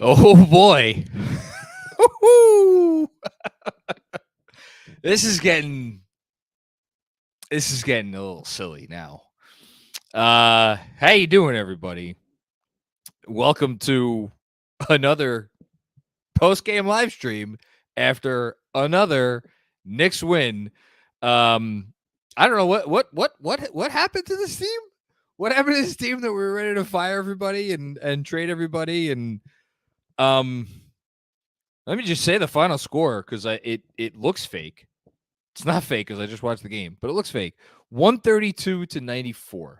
Oh boy. This is getting a little silly now. How you doing, everybody? Welcome to another post-game live stream after another Knicks win. I don't know what happened to this team. What happened to this team that we were ready to fire everybody and trade everybody? And let me just say the final score because it looks fake. It's not fake because I just watched the game, but it looks fake. 132-94.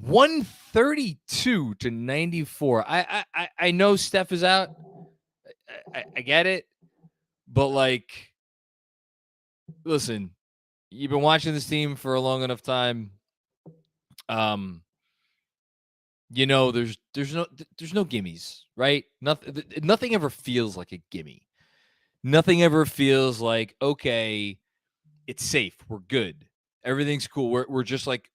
132-94. I know Steph is out. I get it, but like, listen, you've been watching this team for a long enough time. You know, there's no gimmies, right? Nothing ever feels like a gimme. Nothing ever feels like, okay, it's safe. We're good. Everything's cool. We're just like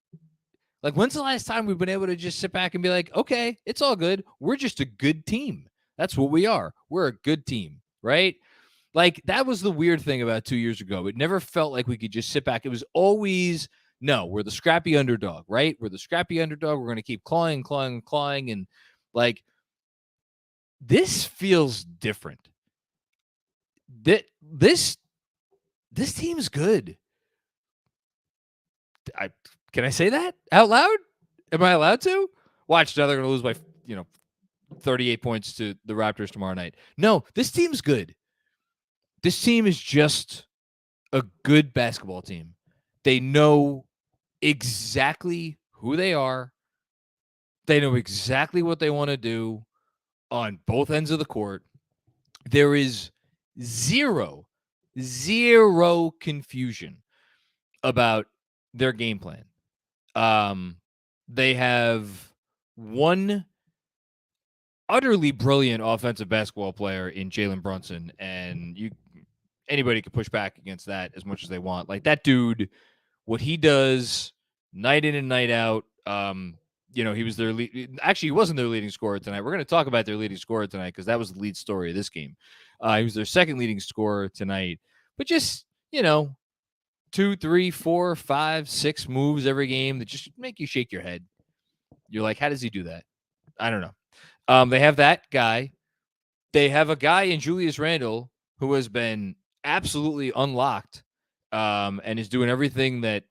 when's the last time we've been able to just sit back and be like, okay, it's all good. We're just a good team. That's what we are. We're a good team, right? Like, that was the weird thing about 2 years ago. It never felt like we could just sit back. It was always, no, we're the scrappy underdog, right? We're the scrappy underdog. We're going to keep clawing. And like, this feels different. This team's good. Can I say that out loud? Am I allowed to? Watch, now they're going to lose by 38 points to the Raptors tomorrow night. No, this team's good. This team is just a good basketball team. They know exactly who they are. They know exactly what they want to do on both ends of the court. There is zero confusion about their game plan. They have one utterly brilliant offensive basketball player in Jalen Brunson, and anybody can push back against that as much as they want. Like, that dude, what he does night in and night out. He was their lead. Actually, he wasn't their leading scorer tonight. We're going to talk about their leading scorer tonight because that was the lead story of this game. He was their second leading scorer tonight, but just 2, 3, 4, 5, 6 moves every game that just make you shake your head. You're like, how does he do that? I don't know. They have that guy. They have a guy in Julius Randle who has been absolutely unlocked and is doing everything that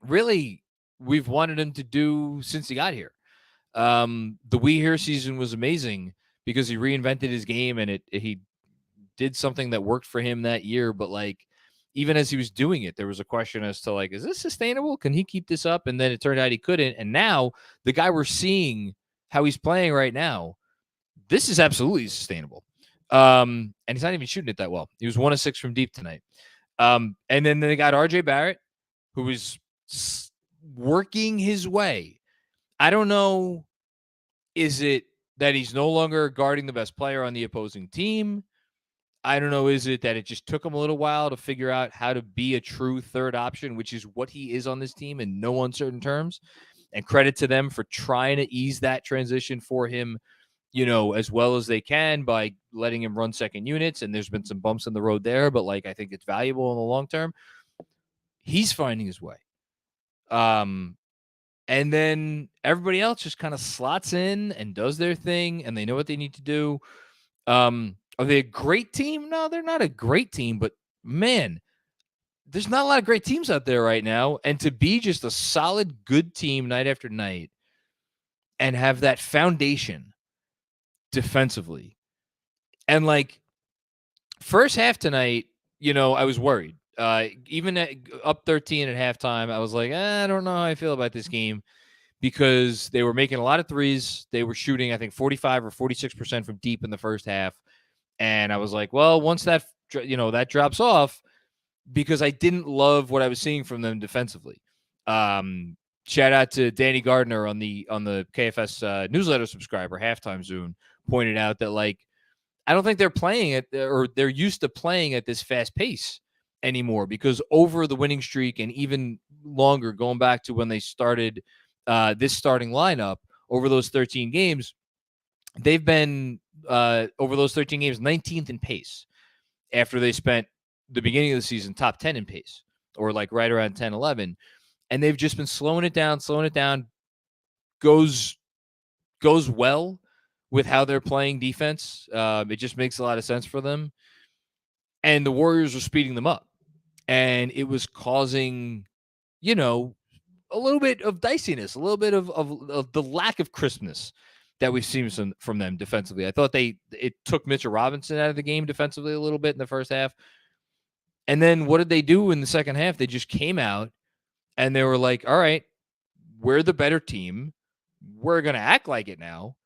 really we've wanted him to do since he got here. The We Here season was amazing because he reinvented his game and he did something that worked for him that year. But like, even as he was doing it, there was a question as to like, is this sustainable? Can he keep this up? And then it turned out he couldn't. And now the guy we're seeing how he's playing right now, this is absolutely sustainable. And he's not even shooting it that well. He was 1 of 6 from deep tonight. And then they got RJ Barrett, who was working his way. I don't know. Is it that he's no longer guarding the best player on the opposing team? I don't know. Is it that it just took him a little while to figure out how to be a true third option, which is what he is on this team in no uncertain terms? And credit to them for trying to ease that transition for him, as well as they can by letting him run second units. And there's been some bumps in the road there, but like, I think it's valuable in the long term. He's finding his way. And then everybody else just kind of slots in and does their thing, and they know what they need to do. Are they a great team? No, they're not a great team, but man, there's not a lot of great teams out there right now. And to be just a solid, good team night after night and have that foundation defensively. And like, first half tonight, I was worried. Even up 13 at halftime, I was like, I don't know how I feel about this game because they were making a lot of threes. They were shooting, I think, 45 or 46% from deep in the first half. And I was like, well, once that drops off, because I didn't love what I was seeing from them defensively. Shout out to Danny Gardner on the KFS newsletter subscriber, Halftime Zone, pointed out that like, I don't think they're playing it or they're used to playing at this fast pace anymore because over the winning streak and even longer, going back to when they started this starting lineup over those 13 games, they've been over those 13 games 19th in pace after they spent the beginning of the season top 10 in pace, or like right around 10, 11. And they've just been slowing it down. Goes well with how they're playing defense. It just makes a lot of sense for them. And the Warriors were speeding them up. And it was causing, a little bit of diciness, a little bit of the lack of crispness that we've seen from them defensively. I thought it took Mitchell Robinson out of the game defensively a little bit in the first half. And then what did they do in the second half? They just came out and they were like, all right, we're the better team. We're going to act like it now.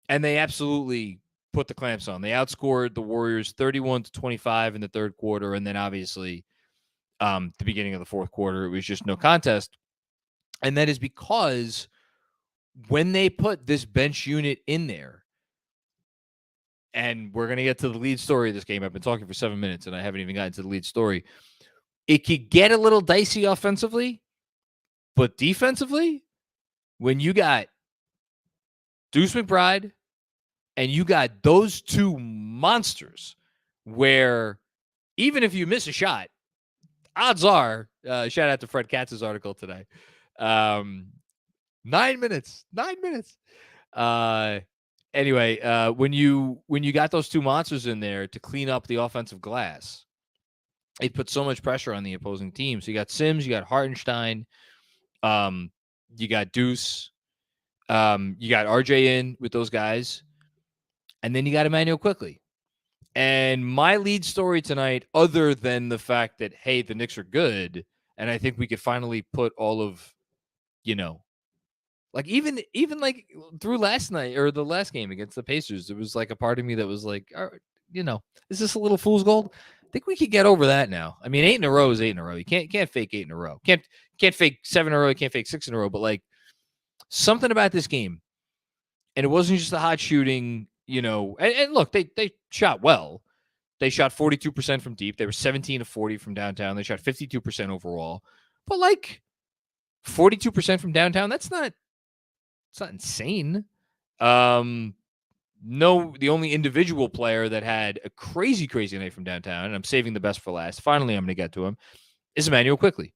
And they absolutely put the clamps on. They outscored the Warriors 31-25 in the third quarter. And then obviously the beginning of the fourth quarter, it was just no contest. And that is because when they put this bench unit in there, and we're going to get to the lead story of this game. I've been talking for 7 minutes, and I haven't even gotten to the lead story. It could get a little dicey offensively, but defensively, when you got Deuce McBride and you got those two monsters where even if you miss a shot, odds are, shout out to Fred Katz's article today, 9 minutes. Anyway, when you got those two monsters in there to clean up the offensive glass, it put so much pressure on the opposing team. So you got Sims, you got Hartenstein, you got Deuce, you got RJ in with those guys, and then you got Emmanuel Quickley. And my lead story tonight, other than the fact that, hey, the Knicks are good, and I think we could finally put all of, like even like through last night or the last game against the Pacers, there was like a part of me that was like, is this a little fool's gold? I think we could get over that now. I mean, 8 in a row is 8 in a row. You can't fake 8 in a row. Can't fake 7 in a row. You can't fake 6 in a row. But like something about this game, and it wasn't just the hot shooting, and look, they shot well. They shot 42% from deep. They were 17 of 40 from downtown. They shot 52% overall. But like 42% from downtown, it's not insane. No, the only individual player that had a crazy night from downtown, and I'm saving the best for last, finally I'm going to get to him, is Emmanuel Quickley.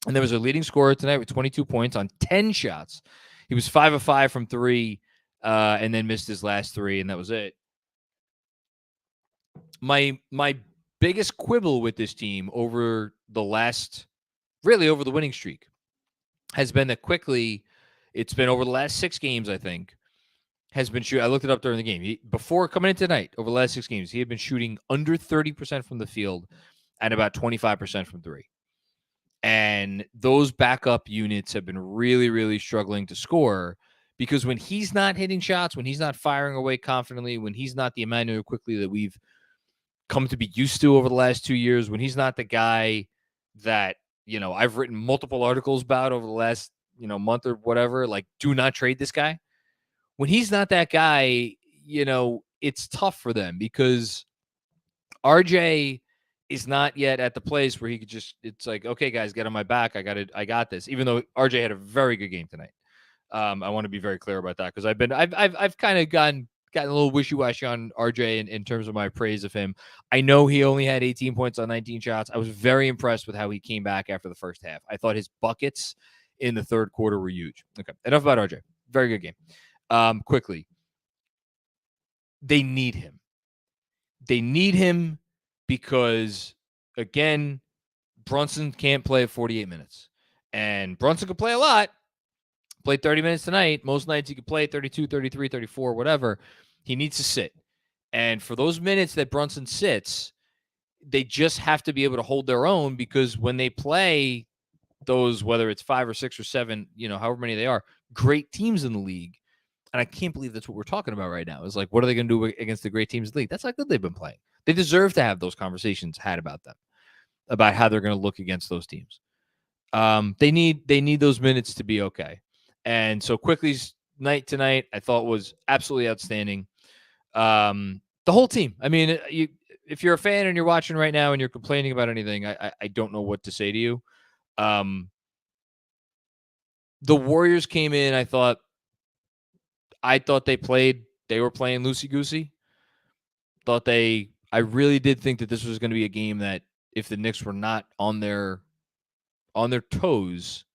And there was a leading scorer tonight with 22 points on 10 shots. He was 5 of 5 from 3, and then missed his last 3, and that was it. My biggest quibble with this team over the winning streak has been that Quickley, it's been over the last 6 games, I think, has been shooting. I looked it up during the game. Before coming in tonight, over the last 6 games, he had been shooting under 30% from the field and about 25% from 3. And those backup units have been really, really struggling to score because when he's not hitting shots, when he's not firing away confidently, when he's not the Emmanuel Quickley that we've come to be used to over the last 2 years, when he's not the guy that, I've written multiple articles about over the last, month or whatever, like, do not trade this guy. When he's not that guy, it's tough for them because RJ is not yet at the place where he could just, it's like, okay, guys, get on my back. I got this. Even though RJ had a very good game tonight. I want to be very clear about that because I've kind of gotten a little wishy-washy on RJ in terms of my praise of him. I know he only had 18 points on 19 shots. I was very impressed with how he came back after the first half. I thought his buckets in the third quarter were huge. Okay, enough about RJ. Very good game. Quickly, they need him. They need him because, again, Brunson can't play 48 minutes. And Brunson could play a lot. Played 30 minutes tonight. Most nights he could play 32, 33, 34, whatever. He needs to sit. And for those minutes that Brunson sits, they just have to be able to hold their own because when they play those, whether it's 5 or 6 or 7, however many they are, great teams in the league. And I can't believe that's what we're talking about right now. It's like, what are they going to do against the great teams in the league? That's how good they've been playing. They deserve to have those conversations had about them, about how they're going to look against those teams. They need those minutes to be okay. And so Quickley's night tonight, I thought was absolutely outstanding. The whole team. I mean, if you're a fan and you're watching right now and you're complaining about anything, I don't know what to say to you. The Warriors came in. I thought they played they were playing loosey-goosey. I really did think that this was going to be a game that if the Knicks were not on their toes,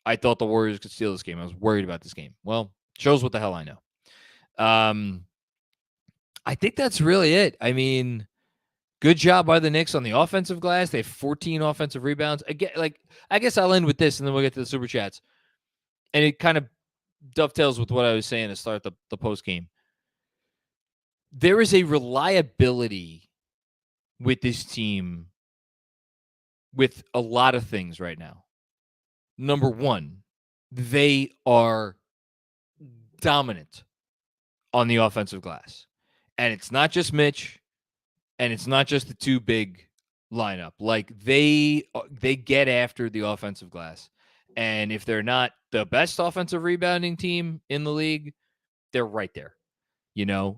I thought the Warriors could steal this game. I was worried about this game. Well, shows what the hell I know. I think that's really it. I mean, good job by the Knicks on the offensive glass. They have 14 offensive rebounds. Again, I guess I'll end with this, and then we'll get to the Super Chats. And it kind of dovetails with what I was saying to start the post game. There is a reliability with this team with a lot of things right now. Number one, they are dominant on the offensive glass. And it's not just Mitch, and it's not just the two big lineup. Like, they get after the offensive glass. And if they're not the best offensive rebounding team in the league, they're right there.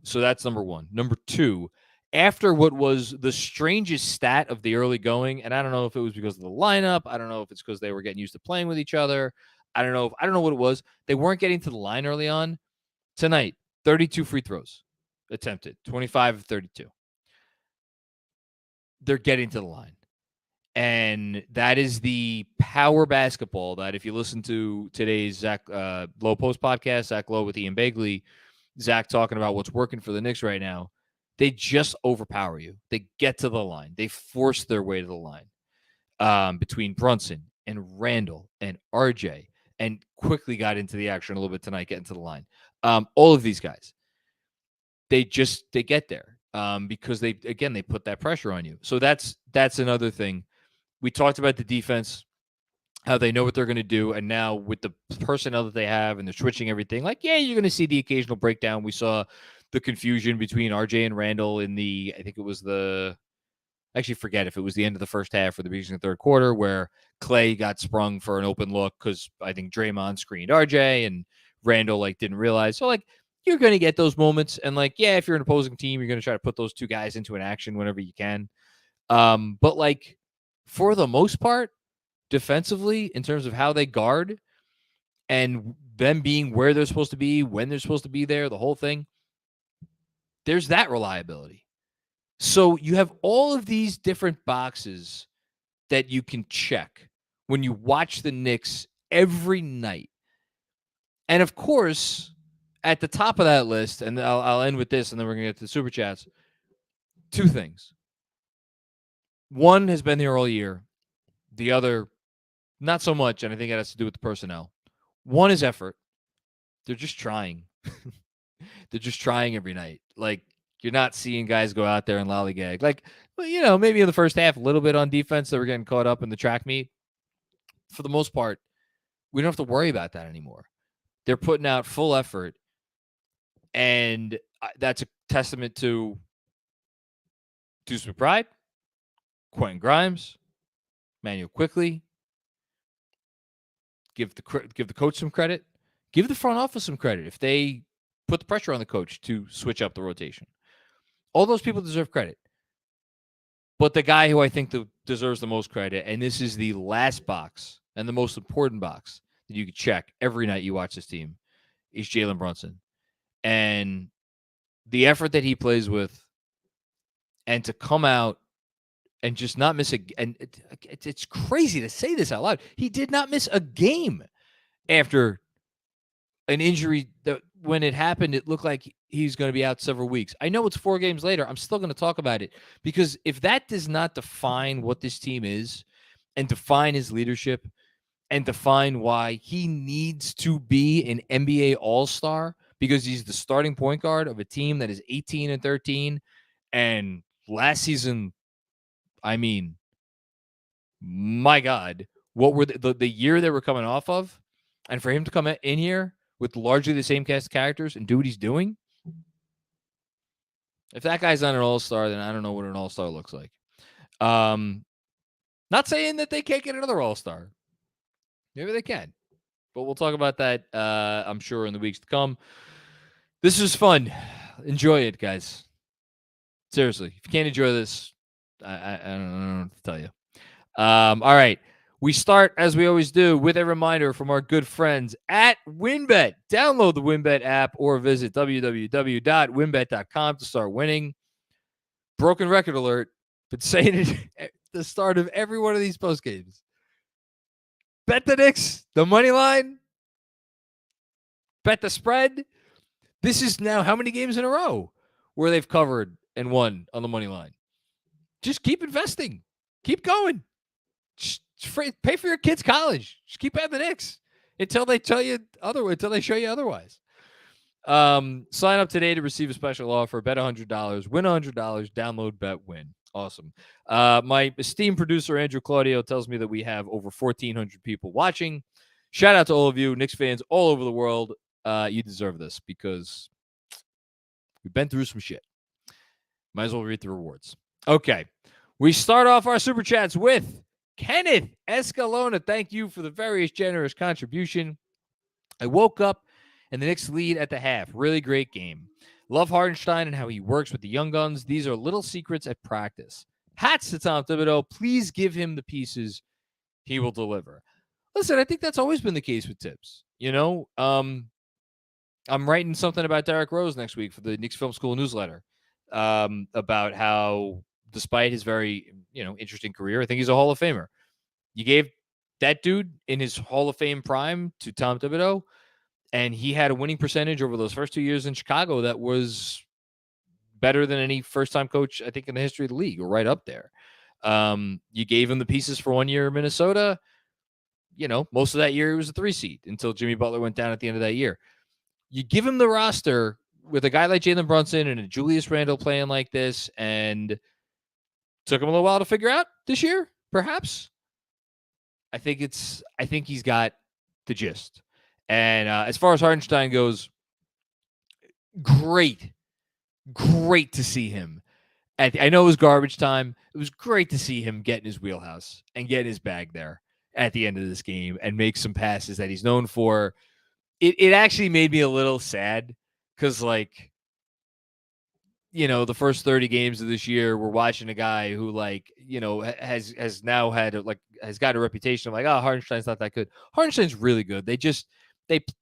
So that's number one. Number two, after what was the strangest stat of the early going, and I don't know if it was because of the lineup, I don't know if it's because they were getting used to playing with each other. I don't know what it was. They weren't getting to the line early on. Tonight, 32 free throws attempted, 25 of 32. They're getting to the line. And that is the power basketball that if you listen to today's Zach Lowe Post podcast, Zach Lowe with Ian Begley, Zach talking about what's working for the Knicks right now, they just overpower you. They get to the line. They force their way to the line between Brunson and Randle and RJ, and Quickley got into the action a little bit tonight, getting to the line. All of these guys, they get there because they put that pressure on you. So that's another thing. We talked about the defense, how they know what they're going to do, and now with the personnel that they have and they're switching everything, you're going to see the occasional breakdown. We saw the confusion between RJ and Randle in I think it was I actually forget if it was the end of the first half or the beginning of the third quarter, where Clay got sprung for an open look because I think Draymond screened RJ and Randle didn't realize. So you're going to get those moments, and if you're an opposing team, you're going to try to put those two guys into an action whenever you can. But for the most part, defensively, in terms of how they guard and them being where they're supposed to be, when they're supposed to be there, the whole thing, there's that reliability. So you have all of these different boxes that you can check when you watch the Knicks every night. And of course, at the top of that list, and I'll end with this, and then we're going to get to the Super Chats, two things. One has been here all year. The other, not so much, and I think it has to do with the personnel. One is effort. They're just trying. They're just trying every night. You're not seeing guys go out there and lollygag. Maybe in the first half, a little bit on defense, they were getting caught up in the track meet. For the most part, we don't have to worry about that anymore. They're putting out full effort, and that's a testament to Deuce McBride, Quentin Grimes, Manuel Quickley. Give the coach some credit. Give the front office some credit if they put the pressure on the coach to switch up the rotation. All those people deserve credit. But the guy who I think deserves the most credit, and this is the last box and the most important box that you can check every night you watch this team, is Jalen Brunson. And the effort that he plays with, and to come out and just not miss and it's crazy to say this out loud. He did not miss a game after an injury that when it happened, it looked like he's going to be out several weeks. I know it's 4 games later. I'm still going to talk about it because if that does not define what this team is and define his leadership and define why he needs to be an NBA All-Star because he's the starting point guard of a team that is 18-13, and last season, I mean, my God, what were the year they were coming off of? And for him to come in here with largely the same cast of characters and do what he's doing, if that guy's not an all-star, then I don't know what an all-star looks like. Not saying that they can't get another all-star. Maybe they can. But we'll talk about that, I'm sure, in the weeks to come. This is fun. Enjoy it, guys. Seriously. If you can't enjoy this, I don't know what to tell you. All right. We start, as we always do, with a reminder from our good friends at WynnBet. Download the WynnBet app or visit www.wynnbet.com to start winning. Broken record alert. Been saying it at the start of every one of these post games. Bet the Knicks, the money line. Bet the spread. This is now how many games in a row where they've covered and won on the money line? Just keep investing. Keep going. Just pay for your kids' college. Just keep betting the Knicks until they tell you until they show you otherwise. Sign up today to receive a special offer. Bet $100, win $100. Download, bet, win. Awesome. My esteemed producer Andrew Claudio tells me that we have over 1,400 people watching. Shout out to all of you Knicks fans all over the world. You deserve this because we've been through some shit. Might as well read the rewards. Okay. We start off our super chats with Kenneth Escalona. Thank you for the very generous contribution. I woke up and the Knicks lead at the half. Really great game. Love Hartenstein and how he works with the young guns. These are little secrets at practice. Hats to Tom Thibodeau. Please give him the pieces. He will deliver. Listen, I think that's always been the case with Thibs. You know, I'm writing something about Derrick Rose next week for the Knicks Film School newsletter about how, despite his very, interesting career, I think he's a Hall of Famer. You gave that dude in his Hall of Fame prime to Tom Thibodeau, and he had a winning percentage over those first 2 years in Chicago that was better than any first-time coach, I think, in the history of the league, or right up there. You gave him the pieces for 1 year in Minnesota. Most of that year he was a 3 seed until Jimmy Butler went down at the end of that year. You give him the roster with a guy like Jalen Brunson and a Julius Randle playing like this, and took him a little while to figure out this year, perhaps. I think he's got the gist. And as far as Hartenstein goes, great to see him. I know it was garbage time. It was great to see him get in his wheelhouse and get in his bag there at the end of this game and make some passes that he's known for. It actually made me a little sad because, the first 30 games of this year, we're watching a guy who, has now had has got a reputation of Hartenstein's not that good. Hartenstein's really good. They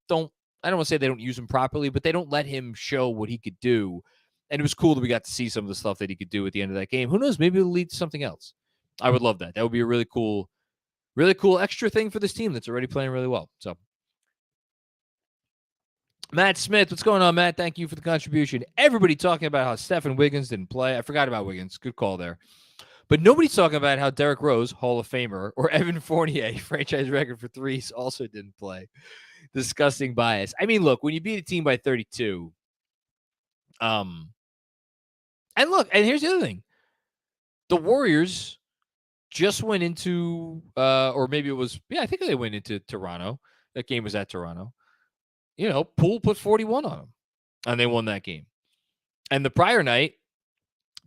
don't. I don't want to say they don't use him properly, but they don't let him show what he could do. And it was cool that we got to see some of the stuff that he could do at the end of that game. Who knows? Maybe it'll lead to something else. I would love that. That would be a really cool extra thing for this team that's already playing really well. So, Matt Smith, what's going on, Matt? Thank you for the contribution. Everybody talking about how Stephen Wiggins didn't play. I forgot about Wiggins. Good call there. But nobody's talking about how Derrick Rose, Hall of Famer, or Evan Fournier, franchise record for threes, also didn't play. Disgusting bias. I mean, look, when you beat a team by 32, and here's the other thing. The Warriors just went into, or maybe it was, I think they went into Toronto. That game was at Toronto. Poole put 41 on them, and they won that game. And the prior night,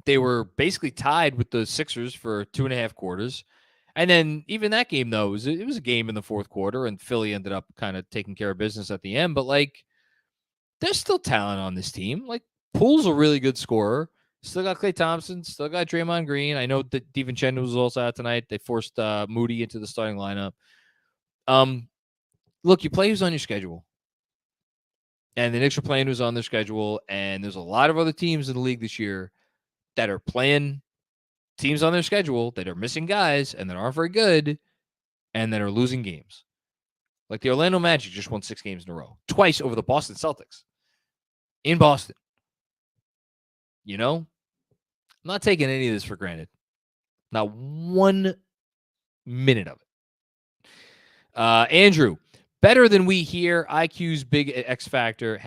they were basically tied with the Sixers for 2.5 quarters. And then even that game, though, it was a game in the fourth quarter, and Philly ended up kind of taking care of business at the end. But, there's still talent on this team. Poole's a really good scorer. Still got Klay Thompson. Still got Draymond Green. I know that DiVincenzo was also out tonight. They forced Moody into the starting lineup. Look, you play who's on your schedule. And the Knicks are playing who's on their schedule. And there's a lot of other teams in the league this year that are playing teams on their schedule that are missing guys and that aren't very good and that are losing games. Like the Orlando Magic just won 6 games in a row. Twice over the Boston Celtics. In Boston. I'm not taking any of this for granted. Not 1 minute of it. Andrew, better than we here. IQ's big X factor.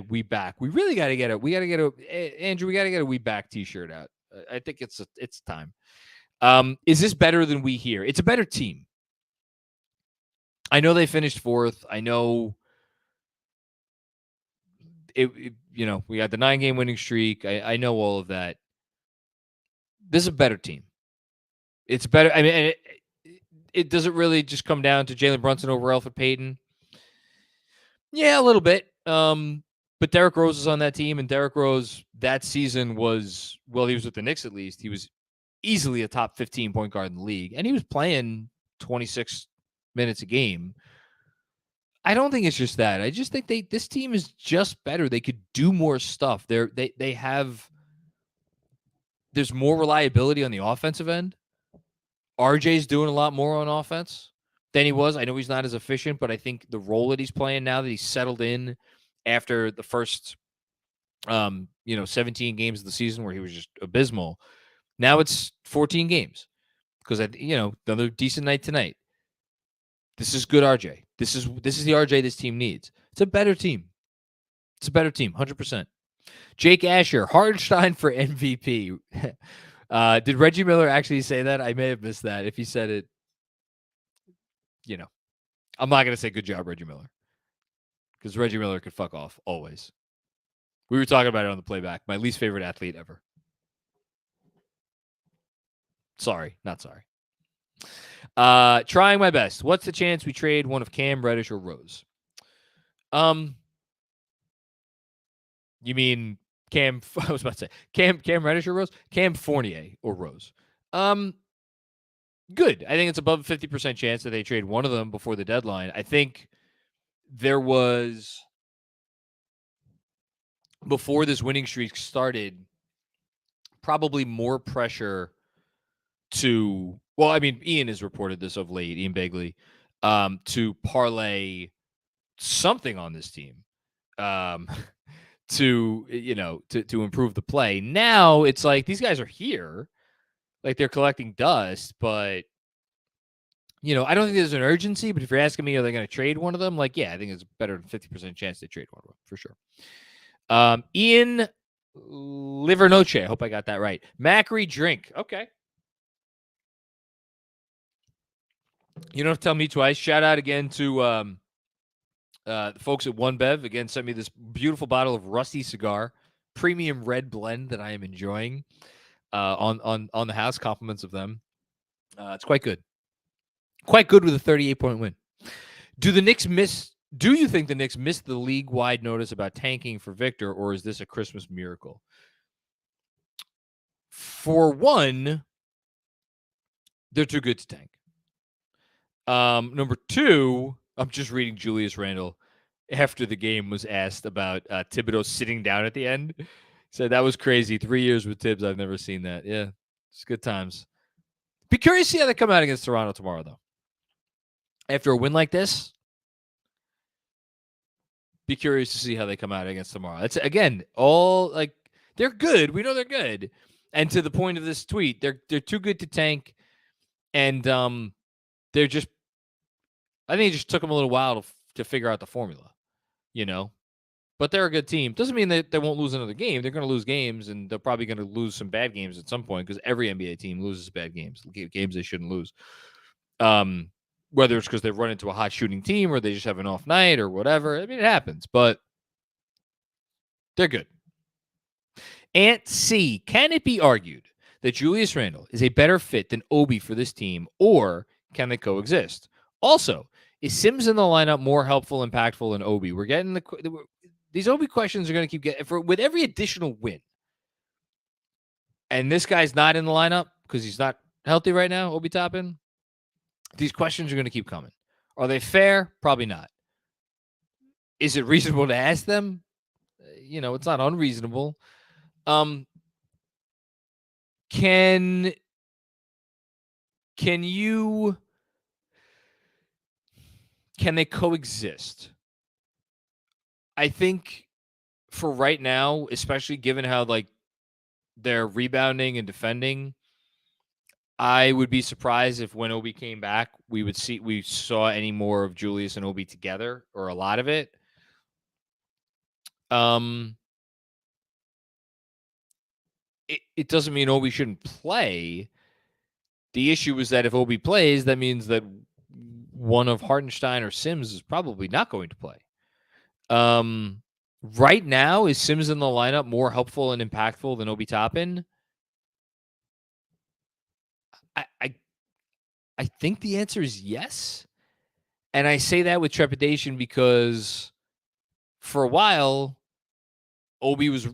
# we back. We really got to get it. Andrew, we got to get a we back t-shirt out. I think it's time. Is this better than we here? It's a better team. I know they finished 4th. I know we got the 9-game winning streak. I know all of that. This is a better team. It's better. I mean, it doesn't really just come down to Jalen Brunson over Elfrid Payton. Yeah, a little bit. But Derrick Rose is on that team, and Derrick Rose that season was, he was with the Knicks at least. He was easily a top 15 point guard in the league, and he was playing 26 minutes a game. I don't think it's just that. I just think this team is just better. They could do more stuff. They have there's more reliability on the offensive end. RJ's doing a lot more on offense than he was. I know he's not as efficient, but I think the role that he's playing now that he's settled in after the first 17 games of the season where he was just abysmal. Now it's 14 games because another decent night tonight. This is good RJ. This is the RJ this team needs. It's a better team. 100%. Jake Asher, Hardenstein for MVP. Did Reggie Miller actually say that? I may have missed that. If he said it, I'm not going to say good job, Reggie Miller, because Reggie Miller could fuck off always. We were talking about it on the playback. My least favorite athlete ever. Sorry, not sorry. Trying my best. What's the chance we trade one of Cam, Reddish, or Rose? You mean Cam? I was about to say Cam Reddish or Rose? Cam Fournier or Rose? Good. I think it's above a 50% chance that they trade one of them before the deadline. I think there was, before this winning streak started, probably more pressure to, Ian has reported this of late, Ian Begley, to parlay something on this team to improve the play. Now it's like these guys are here, like they're collecting dust, but I don't think there's an urgency. But if you're asking me, are they going to trade one of them? Like, yeah, I think it's better than 50% chance they trade one of them for sure. Ian Livernoche, I hope I got that right. Macri drink, okay. You don't have to tell me twice. Shout out again to the folks at WynnBet. Again, sent me this beautiful bottle of Rusty Cigar, premium red blend that I am enjoying on the house. Compliments of them. It's quite good. Quite good with a 38-point win. Do you think the Knicks missed the league-wide notice about tanking for Victor, or is this a Christmas miracle? For one, they're too good to tank. Number two, I'm just reading Julius Randle after the game was asked about Thibodeau sitting down at the end. He said that was crazy. 3 years with Thibs, I've never seen that. Yeah, it's good times. Be curious to see how they come out against Toronto tomorrow, though. After a win like this, be curious to see how they come out against tomorrow. That's, again, all like they're good. We know they're good. And to the point of this tweet, they're too good to tank. And they're just, I think it just took them a little while to figure out the formula, But they're a good team. Doesn't mean that they won't lose another game. They're going to lose games, and they're probably going to lose some bad games at some point because every NBA team loses bad games they shouldn't lose. Whether it's because they've run into a hot shooting team or they just have an off night or whatever. I mean, it happens, but they're good. Ant C, can it be argued that Julius Randle is a better fit than Obi for this team, or can they coexist? Also, is Sims in the lineup more helpful, impactful than Obi? We're getting these Obi questions are going to keep getting with every additional win. And this guy's not in the lineup because he's not healthy right now, Obi Toppin. These questions are going to keep coming. Are they fair? Probably not. Is it reasonable to ask them? It's not unreasonable. Can they coexist? I think for right now, especially given how they're rebounding and defending, I would be surprised if when Obi came back, we saw any more of Julius and Obi together, or a lot of it. It doesn't mean Obi shouldn't play. The issue is that if Obi plays, that means that one of Hartenstein or Sims is probably not going to play. Right now, is Sims in the lineup more helpful and impactful than Obi Toppin? I think the answer is yes. And I say that with trepidation because for a while, Obi was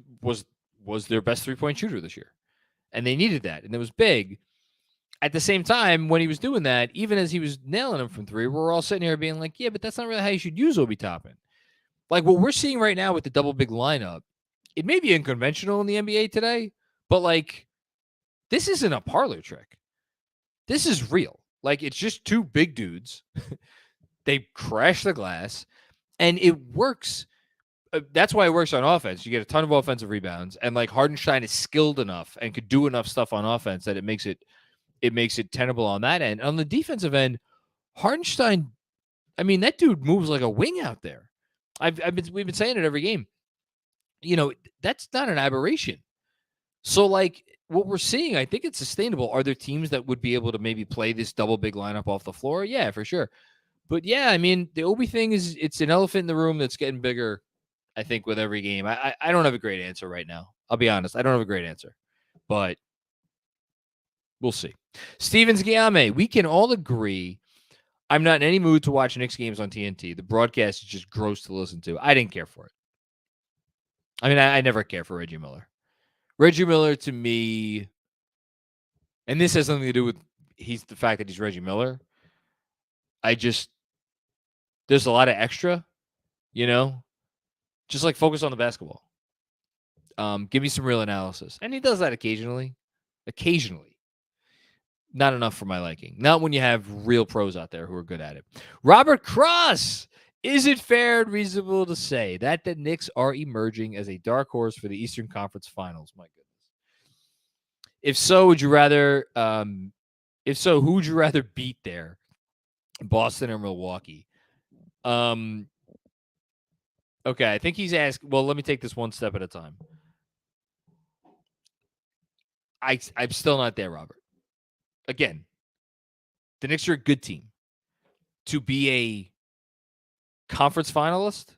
their best 3-point shooter this year. And they needed that. And it was big. at the same time, when he was doing that, even as he was nailing him from three, we're all sitting here being like, yeah, but that's not really how you should use Obi Toppin. Like what we're seeing right now with the double big lineup, it may be unconventional in the NBA today, but like this isn't a parlor trick. This is real. Like it's just two big dudes. They crash the glass, and it works. That's why it works on offense. You get a ton of offensive rebounds, and like Hardenstein is skilled enough and could do enough stuff on offense that it makes it tenable on that end. On the defensive end, Hardenstein, I mean, that dude moves like a wing out there. We've been saying it every game. You know, that's not an aberration. So like what we're seeing, I think it's sustainable. Are there teams that would be able to maybe play this double big lineup off the floor? Yeah, for sure. But yeah, I mean, the Obi thing it's an elephant in the room that's getting bigger, I think, with every game. I don't have a great answer right now. I'll be honest. I don't have a great answer. But we'll see. Stevens Guillaume, we can all agree I'm not in any mood to watch Knicks games on TNT. The broadcast is just gross to listen to. I didn't care for it. I mean, I never care for Reggie Miller. Reggie Miller to me, and this has something to do with the fact that he's Reggie Miller. There's a lot of extra, just like focus on the basketball. Give me some real analysis. And he does that occasionally. Not enough for my liking. Not when you have real pros out there who are good at it. Robert Cross. Is it fair and reasonable to say that the Knicks are emerging as a dark horse for the Eastern Conference Finals? My goodness. If so, who would you rather beat there? Boston or Milwaukee? Okay, I think he's asked. Well, let me take this one step at a time. I'm still not there, Robert. Again, the Knicks are a good team. To be a conference finalist,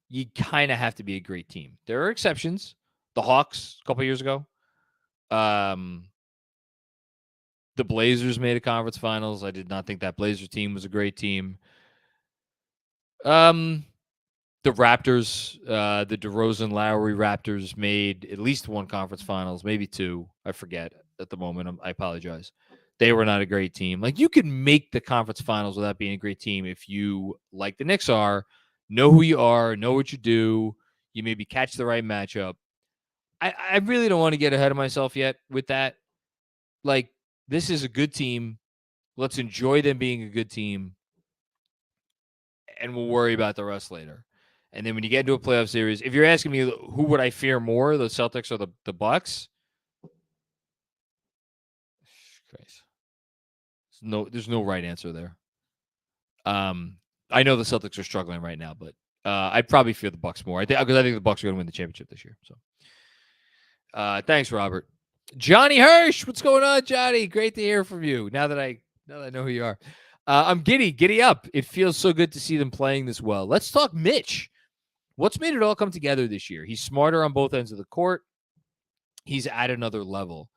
you kind of have to be a great team. There are exceptions. The Hawks a couple years ago. The Blazers made a conference finals. I did not think that Blazers team was a great team. The Raptors, the DeRozan Lowry Raptors made at least one conference finals, maybe two. I forget at the moment. I apologize. They were not a great team. Like you can make the conference finals without being a great team if you, like the Knicks are, know who you are, know what you do. You maybe catch the right matchup. I really don't want to get ahead of myself yet with that. Like this is a good team. Let's enjoy them being a good team, and we'll worry about the rest later. And then when you get into a playoff series, if you're asking me who would I fear more, the Celtics or the Bucks? Christ. There's no right answer there. I know the Celtics are struggling right now, but I'd probably fear the Bucks more. Because I think the Bucks are going to win the championship this year. So, thanks, Robert. Johnny Hirsch, what's going on, Johnny? Great to hear from you. Now that I know who you are, I'm giddy up. It feels so good to see them playing this well. Let's talk Mitch. What's made it all come together this year? He's smarter on both ends of the court. He's at another level.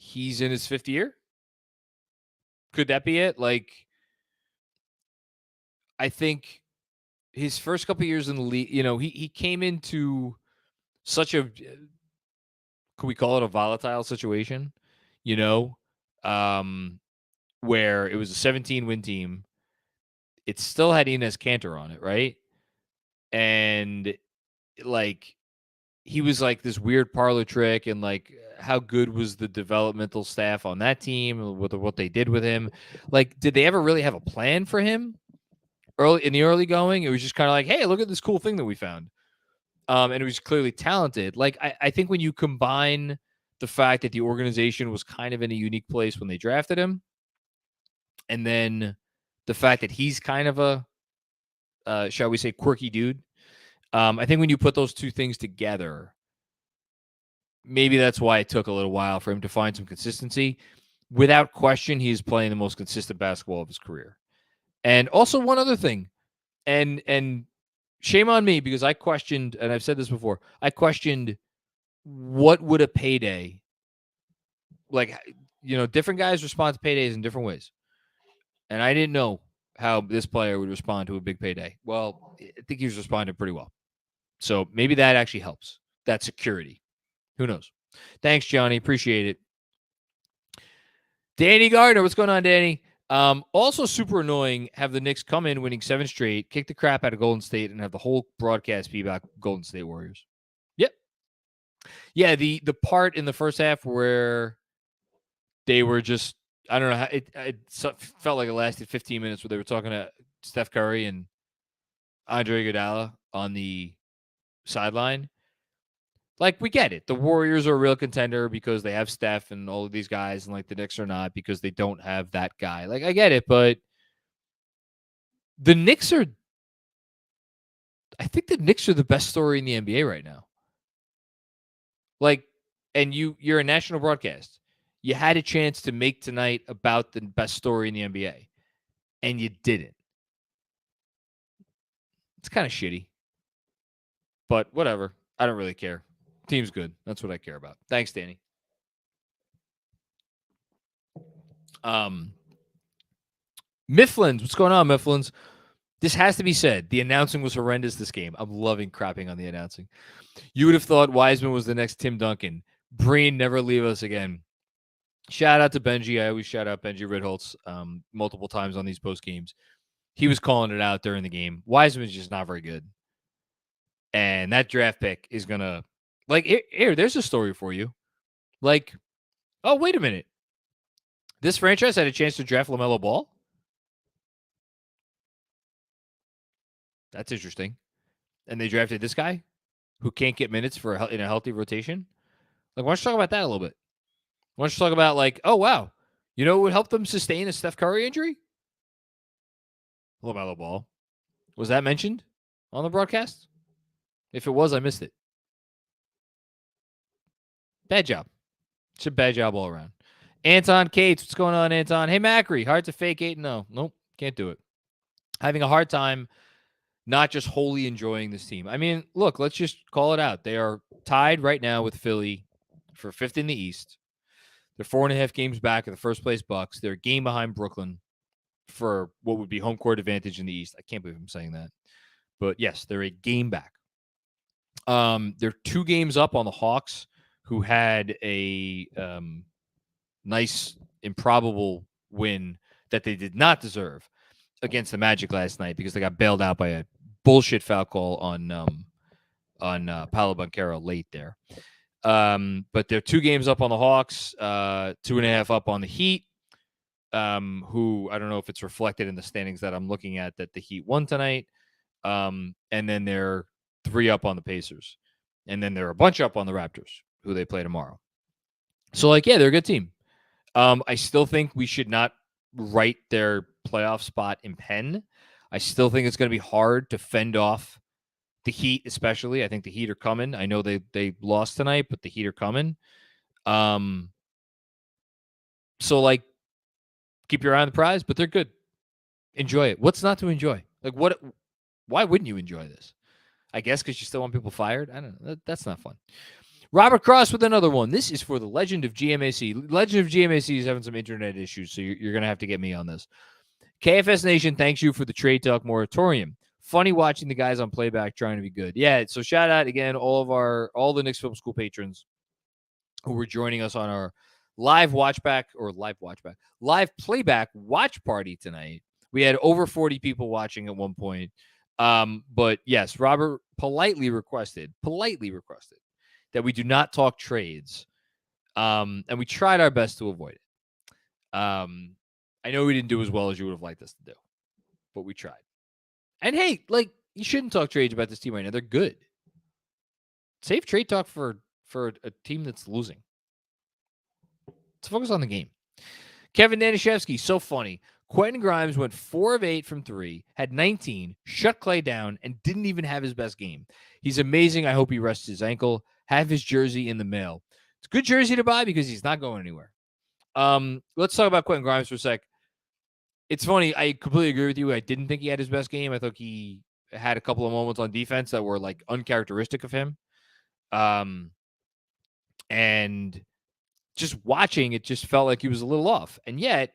He's in his fifth year. Could that be it? Like, I think his first couple of years in the league, he came into such a, could we call it a volatile situation? Where it was a 17-win team. It still had Enes Kanter on it, right? And like he was like this weird parlor trick, and like how good was the developmental staff on that team with what they did with him? Like, did they ever really have a plan for him early going? It was just kind of like, hey, look at this cool thing that we found. And it was clearly talented. Like, I think when you combine the fact that the organization was kind of in a unique place when they drafted him, and then the fact that he's kind of a, shall we say, quirky dude. I think when you put those two things together, maybe that's why it took a little while for him to find some consistency. Without question, he's playing the most consistent basketball of his career. And also one other thing, and shame on me because I questioned, and I've said this before, I questioned what would a payday, like, different guys respond to paydays in different ways. And I didn't know how this player would respond to a big payday. Well, I think he's responded pretty well. So maybe that actually helps. That security. Who knows? Thanks, Johnny. Appreciate it. Danny Gardner, what's going on, Danny? Also super annoying, have the Knicks come in winning 7 straight, kick the crap out of Golden State, and have the whole broadcast be about Golden State Warriors. Yep. Yeah, the part in the first half where they were just, I don't know, it felt like it lasted 15 minutes where they were talking to Steph Curry and Andre Iguodala on the sideline. Like, we get it. The Warriors are a real contender because they have Steph and all of these guys, and, like, the Knicks are not because they don't have that guy. Like, I get it, but the Knicks are – I think the Knicks are the best story in the NBA right now. Like, and you're a national broadcast. You had a chance to make tonight about the best story in the NBA, and you didn't. It's kind of shitty. But whatever. I don't really care. Team's good. That's what I care about. Thanks, Danny. Mifflins. What's going on, Mifflins? This has to be said. The announcing was horrendous this game. I'm loving crapping on the announcing. You would have thought Wiseman was the next Tim Duncan. Breen, never leave us again. Shout out to Benji. I always shout out Benji Ridholtz multiple times on these post games. He was calling it out during the game. Wiseman's just not very good. And that draft pick is going to, like, here, there's a story for you. Like, oh, wait a minute. This franchise had a chance to draft LaMelo Ball? That's interesting. And they drafted this guy who can't get minutes in a healthy rotation? Like, why don't you talk about that a little bit? Why don't you talk about, like, oh, wow. You know what would help them sustain a Steph Curry injury? LaMelo Ball. Was that mentioned on the broadcast? If it was, I missed it. Bad job. It's a bad job all around. Anton Cates, what's going on, Anton? Hey, Macri, hard to fake 8-0. Nope, can't do it. Having a hard time not just wholly enjoying this team. I mean, look, let's just call it out. They are tied right now with Philly for 5th in the East. They're 4.5 games back of the first place Bucks. They're a game behind Brooklyn for what would be home court advantage in the East. I can't believe I'm saying that. But yes, they're a game back. They're 2 games up on the Hawks, who had a nice, improbable win that they did not deserve against the Magic last night because they got bailed out by a bullshit foul call on Paolo Banchero late there. But they're 2 games up on the Hawks, 2.5 up on the Heat, who I don't know if it's reflected in the standings that I'm looking at that the Heat won tonight. And then they're 3 up on the Pacers. And then they're a bunch up on the Raptors, who they play tomorrow. So, like, yeah, they're a good team. I still think we should not write their playoff spot in pen. I still think it's going to be hard to fend off the Heat, especially. I think the Heat are coming. I know they lost tonight, but the Heat are coming. So, like, keep your eye on the prize, but they're good. Enjoy it. What's not to enjoy? Like, what? Why wouldn't you enjoy this? I guess because you still want people fired? I don't know. That's not fun. Robert Cross with another one. This is for the Legend of GMAC. Legend of GMAC is having some internet issues, so you're going to have to get me on this. KFS Nation thanks you for the trade talk moratorium. Funny watching the guys on playback trying to be good. Yeah, so shout out again all the Knicks Film School patrons who were joining us on our live playback watch party tonight. We had over 40 people watching at one point. But yes, Robert politely requested that we do not talk trades. And we tried our best to avoid it. I know we didn't do as well as you would have liked us to do, but we tried. And hey, like, you shouldn't talk trades about this team right now. They're good. Save trade talk for a team that's losing. Let's focus on the game. Kevin Danishevsky, so funny. Quentin Grimes went 4 of 8 from 3, had 19, shut Clay down, and didn't even have his best game. He's amazing. I hope he rests his ankle. Have his jersey in the mail. It's a good jersey to buy because he's not going anywhere. Let's talk about Quentin Grimes for a sec. It's funny. I completely agree with you. I didn't think he had his best game. I thought he had a couple of moments on defense that were, like, uncharacteristic of him. And just watching, it just felt like he was a little off. And yet,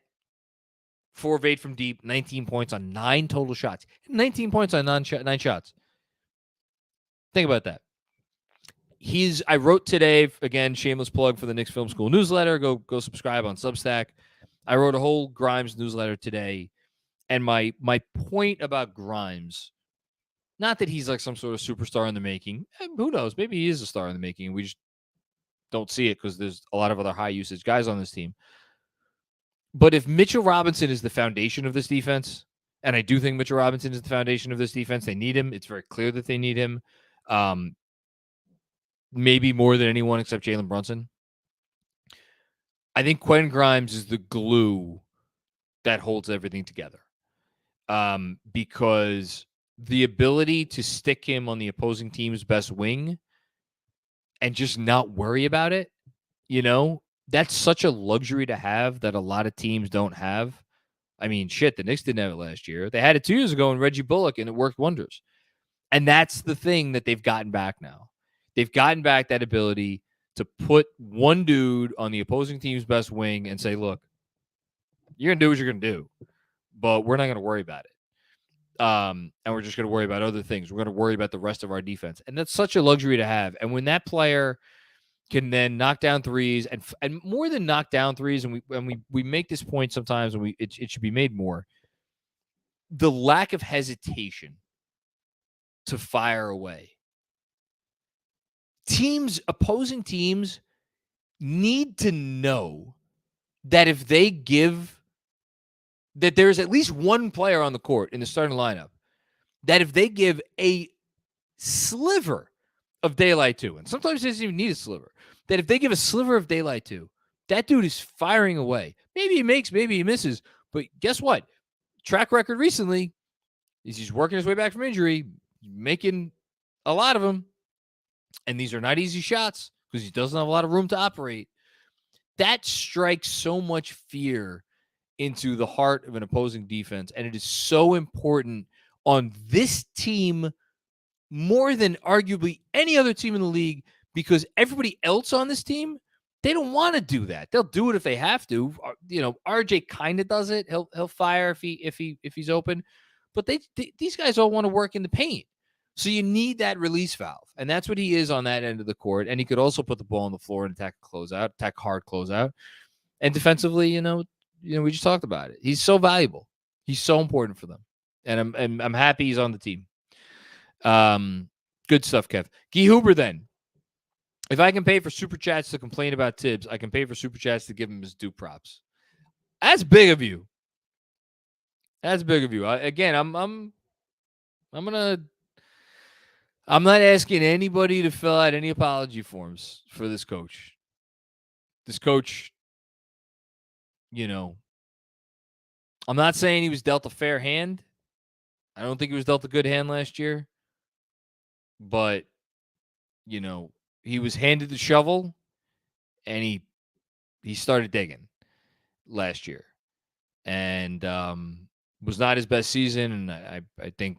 4 of 8 from deep, 19 points on 9 total shots. 19 points on 9 shots. Think about that. I wrote today, again, shameless plug for the Knicks Film School newsletter. Go subscribe on Substack. I wrote a whole Grimes newsletter today, and my point about Grimes, not that he's like some sort of superstar in the making. Who knows? Maybe he is a star in the making. We just don't see it because there's a lot of other high usage guys on this team. But if Mitchell Robinson is the foundation of this defense, and I do think Mitchell Robinson is the foundation of this defense, they need him. It's very clear that they need him. Maybe more than anyone except Jalen Brunson. I think Quentin Grimes is the glue that holds everything together. Because the ability to stick him on the opposing team's best wing and just not worry about it, that's such a luxury to have that a lot of teams don't have. I mean, shit, the Knicks didn't have it last year. They had it 2 years ago in Reggie Bullock, and it worked wonders. And that's the thing that they've gotten back now. They've gotten back that ability to put one dude on the opposing team's best wing and say, look, you're going to do what you're going to do, but we're not going to worry about it. And we're just going to worry about other things. We're going to worry about the rest of our defense. And that's such a luxury to have. And when that player can then knock down threes and more than knock down threes, and we make this point sometimes, and it should be made more, the lack of hesitation to fire away. Opposing teams need to know that if they give, that there's at least one player on the court in the starting lineup, that if they give a sliver of daylight to, and sometimes it doesn't even need a sliver, that if they give a sliver of daylight to, that dude is firing away. Maybe he makes, maybe he misses, but guess what? Track record recently is he's working his way back from injury, making a lot of them, and these are not easy shots because he doesn't have a lot of room to operate. That strikes so much fear into the heart of an opposing defense, and it is so important on this team more than arguably any other team in the league, because everybody else on this team, they don't want to do that. They'll do it if they have to. RJ kind of does it. He'll fire if he's open, but these guys all want to work in the paint. So you need that release valve, and that's what he is on that end of the court. And he could also put the ball on the floor and attack hard closeout. And defensively, we just talked about it. He's so valuable. He's so important for them, and I'm happy he's on the team. Good stuff, Kev. Guy Huber, then. If I can pay for super chats to complain about Thibs, I can pay for super chats to give him his due props. That's big of you. That's big of you. I'm not asking anybody to fill out any apology forms for this coach. This coach, I'm not saying he was dealt a fair hand. I don't think he was dealt a good hand last year. But, he was handed the shovel, and he started digging last year. And was not his best season, and I think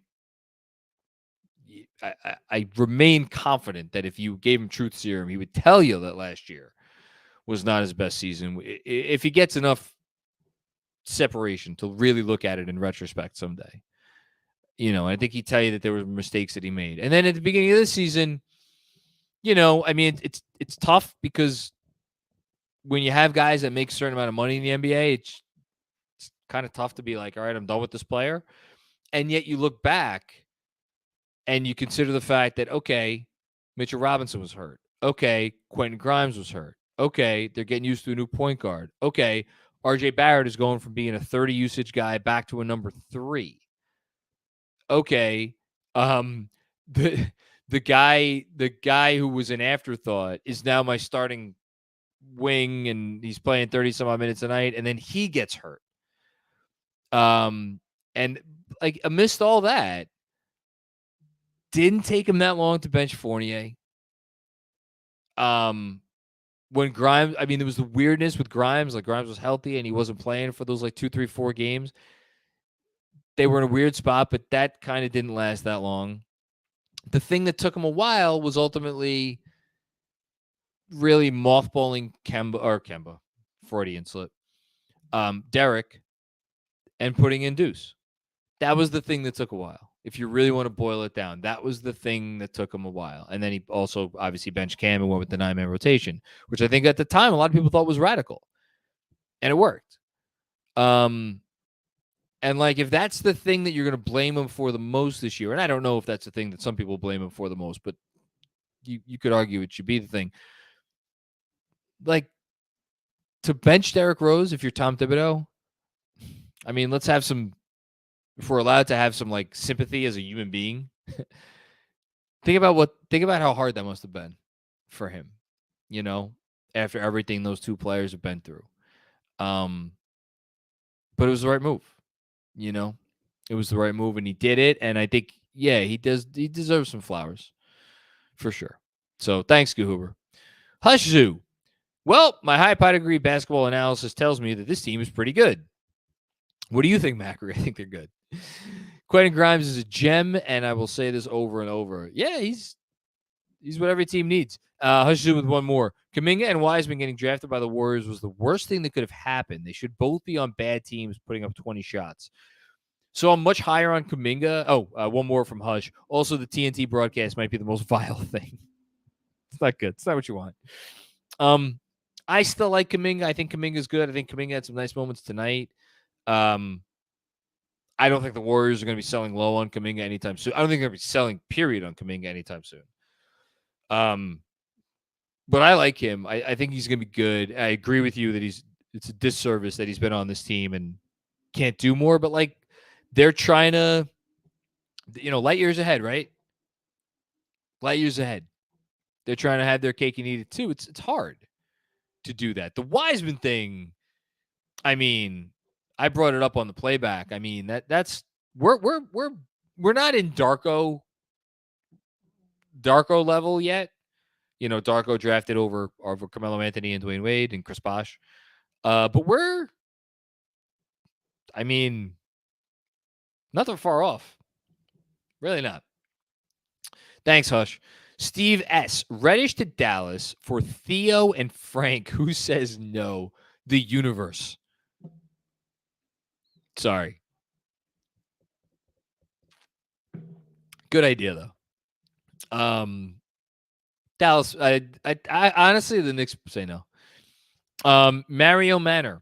I remain confident that if you gave him truth serum, he would tell you that last year was not his best season. If he gets enough separation to really look at it in retrospect someday, I think he'd tell you that there were mistakes that he made. And then at the beginning of this season, it's tough because when you have guys that make a certain amount of money in the NBA, it's kind of tough to be like, all right, I'm done with this player. And yet you look back and you consider the fact that, okay, Mitchell Robinson was hurt. Okay, Quentin Grimes was hurt. Okay, they're getting used to a new point guard. Okay, RJ Barrett is going from being a 30 usage guy back to a number 3. Okay, the guy who was an afterthought is now my starting wing, and he's playing 30 some odd minutes a night, and then he gets hurt. And like amidst all that, didn't take him that long to bench Fournier. When Grimes, there was the weirdness with Grimes. Like Grimes was healthy and he wasn't playing for those 2, 3, 4 games. They were in a weird spot, but that kind of didn't last that long. The thing that took him a while was ultimately really mothballing Kemba, Freudian slip, Derek, and putting in Deuce. That was the thing that took a while. If you really want to boil it down, that was the thing that took him a while. And then he also obviously benched Cam and went with the 9-man rotation, which I think at the time a lot of people thought was radical. And it worked. Um, and like if that's the thing that you're going to blame him for the most this year, and I don't know if that's the thing that some people blame him for the most, but you could argue it should be the thing. Like to bench Derrick Rose if you're Tom Thibodeau. I mean, let's have some. If we're allowed to have some like sympathy as a human being, think about how hard that must have been for him. You know, after everything those two players have been through. But it was the right move. You know, it was the right move, and he did it. And I think, yeah, he does. He deserves some flowers for sure. So thanks, Goober. Hush Zoo. Well, my high pedigree basketball analysis tells me that this team is pretty good. What do you think, Macri? I think they're good. Quentin Grimes is a gem, and I will say this over and over. Yeah, he's what every team needs. Hush Zoo with one more. Kuminga and Wiseman getting drafted by the Warriors was the worst thing that could have happened. They should both be on bad teams putting up 20 shots. So I'm much higher on Kuminga. Oh, one more from Hush. Also, the TNT broadcast might be the most vile thing. It's not good. It's not what you want. I still like Kuminga. I think Kuminga's good. I think Kuminga had some nice moments tonight. I don't think the Warriors are going to be selling low on Kuminga anytime soon. I don't think they're going to be selling, period, on Kuminga anytime soon. But I like him. I think he's going to be good. I agree with you that it's a disservice that he's been on this team and can't do more. But, like, they're trying to, light years ahead, right? Light years ahead. They're trying to have their cake and eat it, too. It's hard to do that. The Wiseman thing, I mean, I brought it up on the playback. I mean, that's we're not in Darko level yet. Darko drafted over Carmelo Anthony and Dwayne Wade and Chris Bosh. But we're, I mean, not that far off. Really not. Thanks, Hush. Steve S. Reddish to Dallas for Theo and Frank. Who says no? The universe. Sorry. Good idea, though. Dallas, I honestly, the Knicks say no. Mario Manor.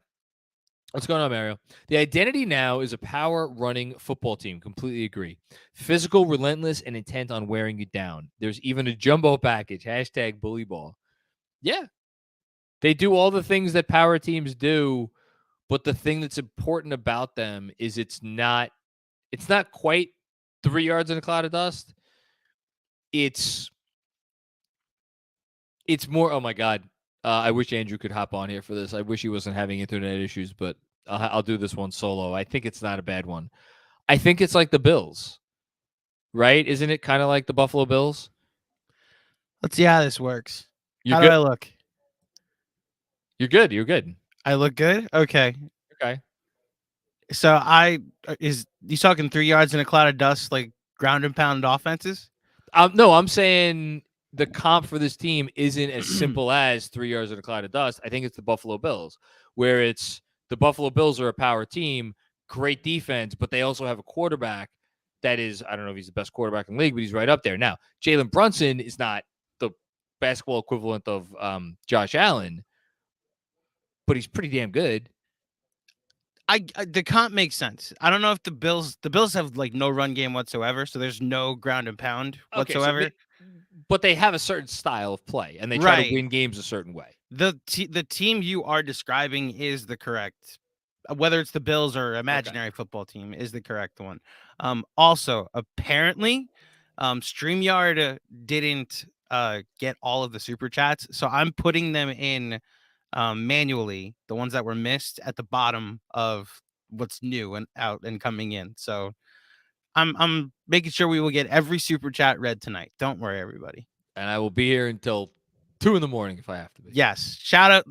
What's going on, Mario? The identity now is a power-running football team. Completely agree. Physical, relentless, and intent on wearing you down. There's even a jumbo package. #BullyBall. Yeah. They do all the things that power teams do, but the thing that's important about them is it's not quite 3 yards in a cloud of dust. It's more, oh my God. I wish Andrew could hop on here for this. I wish he wasn't having internet issues, but I'll do this one solo. I think it's not a bad one. I think it's like the Bills, right? Isn't it kind of like the Buffalo Bills? Let's see how this works. You're how good. do I look? You're good. You're good. I look good? Okay. Okay. So you talking 3 yards in a cloud of dust, like ground and pound offenses? No, I'm saying the comp for this team isn't as simple as 3 yards in a cloud of dust. I think it's the Buffalo Bills, where it's the Buffalo Bills are a power team, great defense, but they also have a quarterback that is, I don't know if he's the best quarterback in the league, but he's right up there. Now, Jalen Brunson is not the basketball equivalent of Josh Allen, but he's pretty damn good. The comp makes sense. I don't know if the Bills have like no run game whatsoever, so there's no ground and pound whatsoever. But they have a certain style of play, and they try to win games a certain way. The team you are describing is the correct, whether it's the Bills or imaginary football team, is the correct one. Also, apparently, StreamYard didn't get all of the super chats, so I'm putting them in manually, the ones that were missed at the bottom of what's new and out and coming in. So I'm making sure we will get every super chat read tonight. Don't worry, everybody. And I will be here until 2 a.m. if I have to be. Yes. Shout out,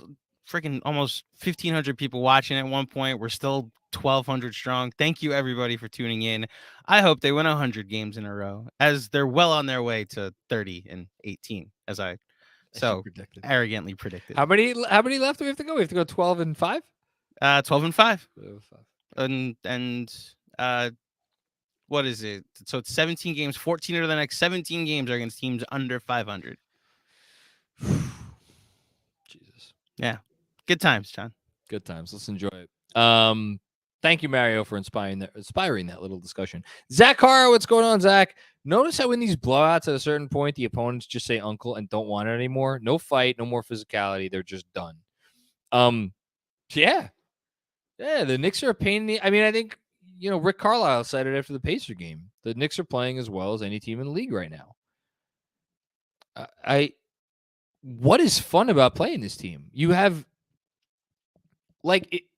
freaking almost 1,500 people watching at one point. We're still 1,200 strong. Thank you, everybody, for tuning in. I hope they win 100 games in a row, as they're well on their way to 30 and 18, as I arrogantly predicted. How many left do we have to go? We have to go 12 and 5? 12 and 5. And what is it? So it's 17 games. 14 of the next 17 games are against teams under 500. Jesus. Yeah. Good times, John. Good times. Let's enjoy it. Thank you, Mario, for inspiring that little discussion. Zach Hara, what's going on, Zach? Notice how in these blowouts at a certain point, the opponents just say uncle and don't want it anymore. No fight, no more physicality. They're just done. Yeah. Yeah, the Knicks are a pain in the... I mean, I think, Rick Carlisle said it after the Pacer game. The Knicks are playing as well as any team in the league right now. What is fun about playing this team? You have,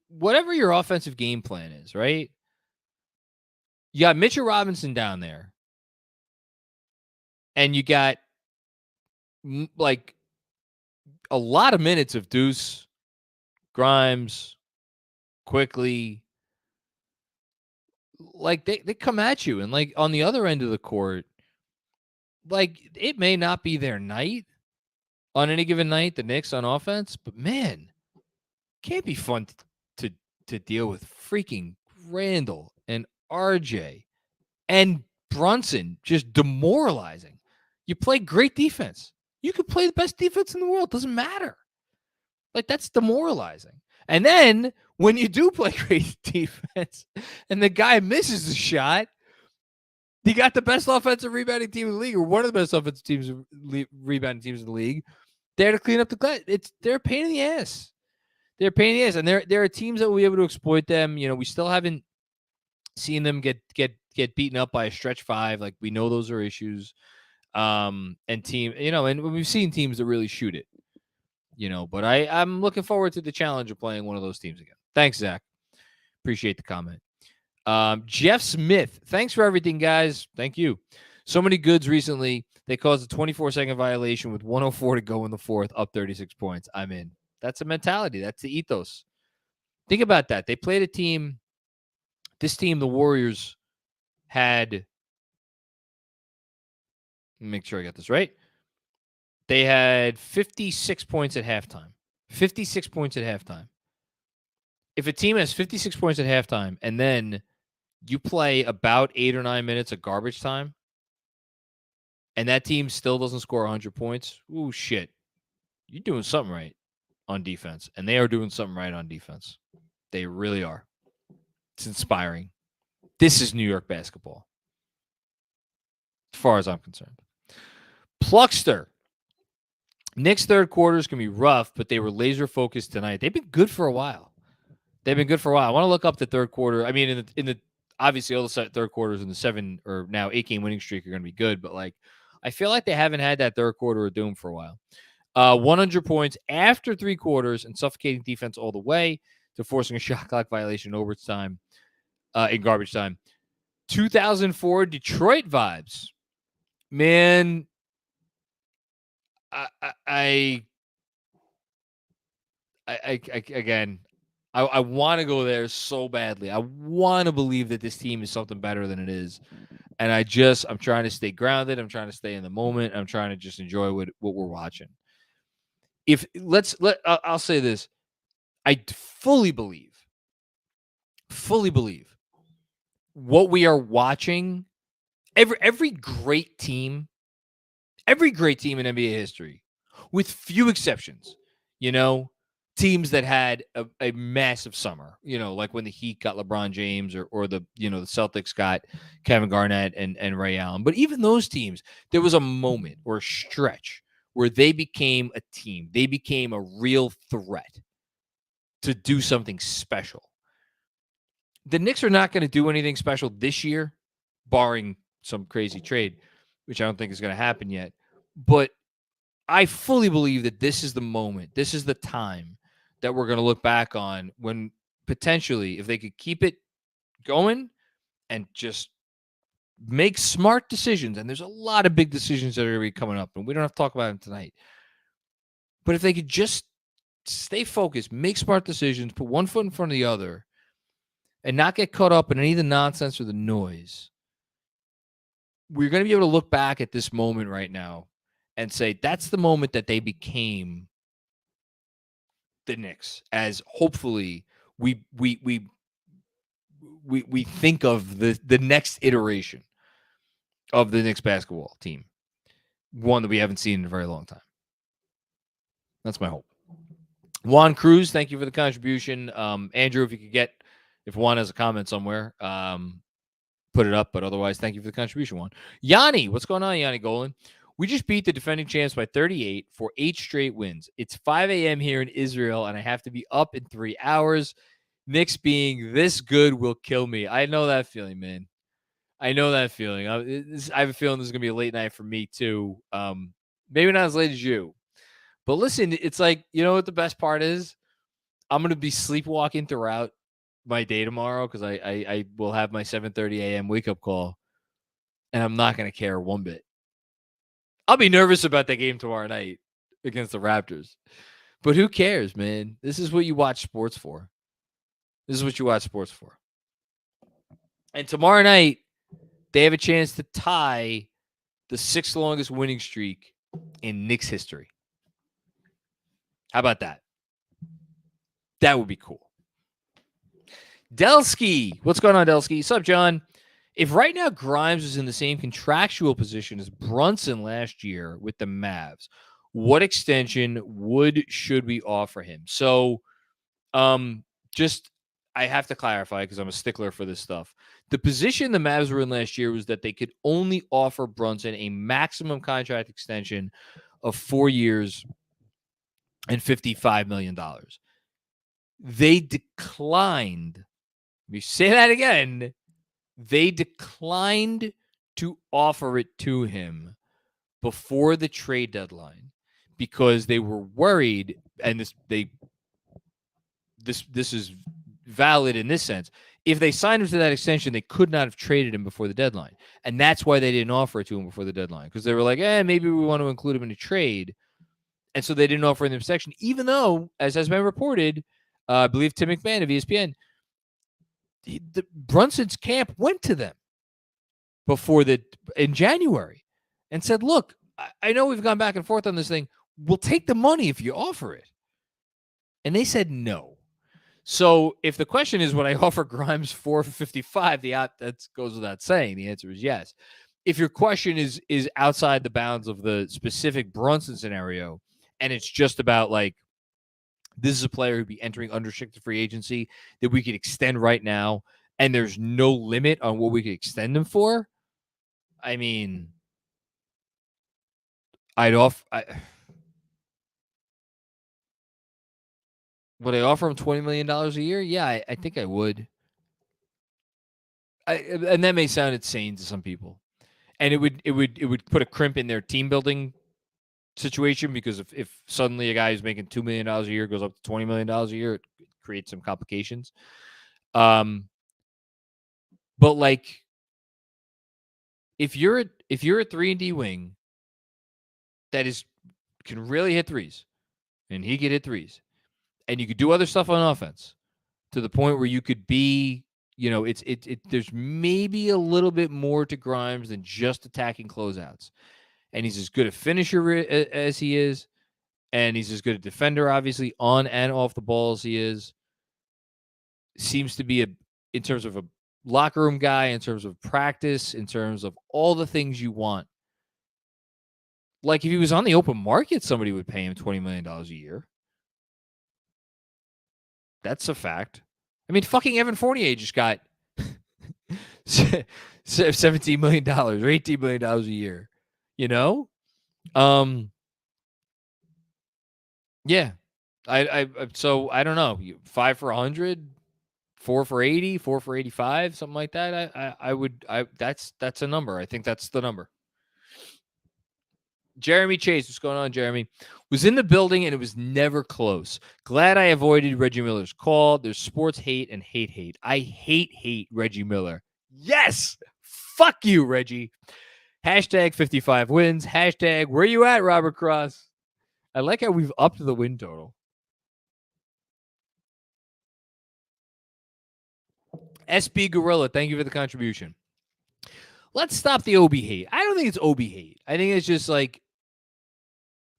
whatever your offensive game plan is, right? You got Mitchell Robinson down there. And you got, a lot of minutes of Deuce, Grimes, Quickley. They come at you. And, on the other end of the court, it may not be their night on any given night, the Knicks on offense. But, man, can't be fun to deal with freaking Randle and RJ and Brunson just demoralizing. You play great defense. You could play the best defense in the world. Doesn't matter. That's demoralizing. And then when you do play great defense and the guy misses the shot, you got the best offensive rebounding team in the league, or one of the best offensive rebounding teams in the league, there to clean up the glass. They're a pain in the ass. They're a pain in the ass. And there are teams that will be able to exploit them. We still haven't seen them get beaten up by a stretch five. We know those are issues. And we've seen teams that really shoot it. But I'm looking forward to the challenge of playing one of those teams again. Thanks, Zach. Appreciate the comment. Jeff Smith, thanks for everything, guys. Thank you. So many goods recently. They caused a 24-second violation with 1:04 to go in the fourth, up 36 points. I'm in. That's a mentality. That's the ethos. Think about that. They played a team. This team, the Warriors, had... Let me make sure I got this right. They had 56 points at halftime. 56 points at halftime. If a team has 56 points at halftime and then you play about 8 or 9 minutes of garbage time and that team still doesn't score 100 points, ooh, shit. You're doing something right on defense. And they are doing something right on defense. They really are. It's inspiring. This is New York basketball, as far as I'm concerned. Pluckster. Knicks third quarters can be rough, but they were laser focused tonight. They've been good for a while. I want to look up the third quarter. I mean, in the obviously all the third quarters in the 7 or now 8 game winning streak are going to be good, but I feel like they haven't had that third quarter of doom for a while. 100 points after 3 quarters and suffocating defense all the way to forcing a shot clock violation in overtime, in garbage time. 2004 Detroit vibes, man. I want to go there so badly. I want to believe that this team is something better than it is. And I'm trying to stay grounded. I'm trying to stay in the moment. I'm trying to just enjoy what we're watching. I'll say this. I fully believe what we are watching. Every great team in NBA history, with few exceptions, teams that had a massive summer, like when the Heat got LeBron James or the Celtics got Kevin Garnett and Ray Allen. But even those teams, there was a moment or a stretch where they became a team. They became a real threat to do something special. The Knicks are not going to do anything special this year, barring some crazy trade, which I don't think is going to happen yet. But I fully believe that this is the moment. This is the time that we're going to look back on when potentially, if they could keep it going and just make smart decisions, and there's a lot of big decisions that are going to be coming up, and we don't have to talk about them tonight. But if they could just stay focused, make smart decisions, put one foot in front of the other, and not get caught up in any of the nonsense or the noise, we're going to be able to look back at this moment right now and say that's the moment that they became the Knicks, as hopefully we think of the next iteration of the Knicks basketball team, one that we haven't seen in a very long time. That's my hope. Juan Cruz, thank you for the contribution. Andrew, if Juan has a comment somewhere, put it up. But otherwise, thank you for the contribution, Juan. Yanni, what's going on, Yanni Golan? We just beat the defending champs by 38 for 8 straight wins. It's 5 a.m. here in Israel, and I have to be up in 3 hours. Knicks being this good will kill me. I know that feeling, man. I know that feeling. I have a feeling this is going to be a late night for me, too. Maybe not as late as you. But listen, it's like, you know what the best part is? I'm going to be sleepwalking throughout my day tomorrow because I will have my 7:30 a.m. wake-up call, and I'm not going to care one bit. I'll be nervous about that game tomorrow night against the Raptors. But who cares, man? This is what you watch sports for. This is what you watch sports for. And tomorrow night, they have a chance to tie the 6th longest winning streak in Knicks history. How about that? That would be cool. Delsky. What's going on, Delsky? What's up, John? If right now Grimes is in the same contractual position as Brunson last year with the Mavs, what extension should we offer him? So, I have to clarify because I'm a stickler for this stuff. The position the Mavs were in last year was that they could only offer Brunson a maximum contract extension of 4 years and $55 million. They declined. Let me say that again. They declined to offer it to him before the trade deadline because they were worried, and this is valid in this sense. If they signed him to that extension, they could not have traded him before the deadline. And that's why they didn't offer it to him before the deadline, because they were like, maybe we want to include him in a trade. And so they didn't offer him the extension, even though, as has been reported, I believe Tim McMahon of ESPN, the Brunson's camp went to them in January and said, look, I know we've gone back and forth on this thing. We'll take the money if you offer it. And they said no. So if the question is, would I offer Grimes $4 for $55, that goes without saying. The answer is yes. If your question is outside the bounds of the specific Brunson scenario, and it's just about like, this is a player who'd be entering unrestricted free agency that we could extend right now, and there's no limit on what we could extend him for. I mean, would I offer him $20 million a year? Yeah, I think I would. And that may sound insane to some people, and it would put a crimp in their team building situation, because if suddenly a guy who's making $2 million a year goes up to $20 million a year, it creates some complications. But like, if you're a 3-and-D wing that can really hit threes, and he could hit threes, and you could do other stuff on offense to the point where you could be, there's maybe a little bit more to Grimes than just attacking closeouts. And he's as good a finisher as he is. And he's as good a defender, obviously, on and off the ball as he is. Seems to be, in terms of a locker room guy, in terms of practice, in terms of all the things you want. Like, if he was on the open market, somebody would pay him $20 million a year. That's a fact. I mean, fucking Evan Fournier just got $17 million or $18 million a year. Yeah. So I don't know. 5 for 100, 4 for 80, 4 for 85, something like that. That's a number. I think that's the number. Jeremy Chase, what's going on, Jeremy? Was in the building and it was never close. Glad I avoided Reggie Miller's call. There's sports hate and hate. I hate Reggie Miller. Yes! Fuck you, Reggie. Hashtag 55 wins. Hashtag where you at, Robert Cross? I like how we've upped the win total. SB Gorilla, thank you for the contribution. Let's stop the Obi hate. I don't think it's Obi hate. I think it's just like,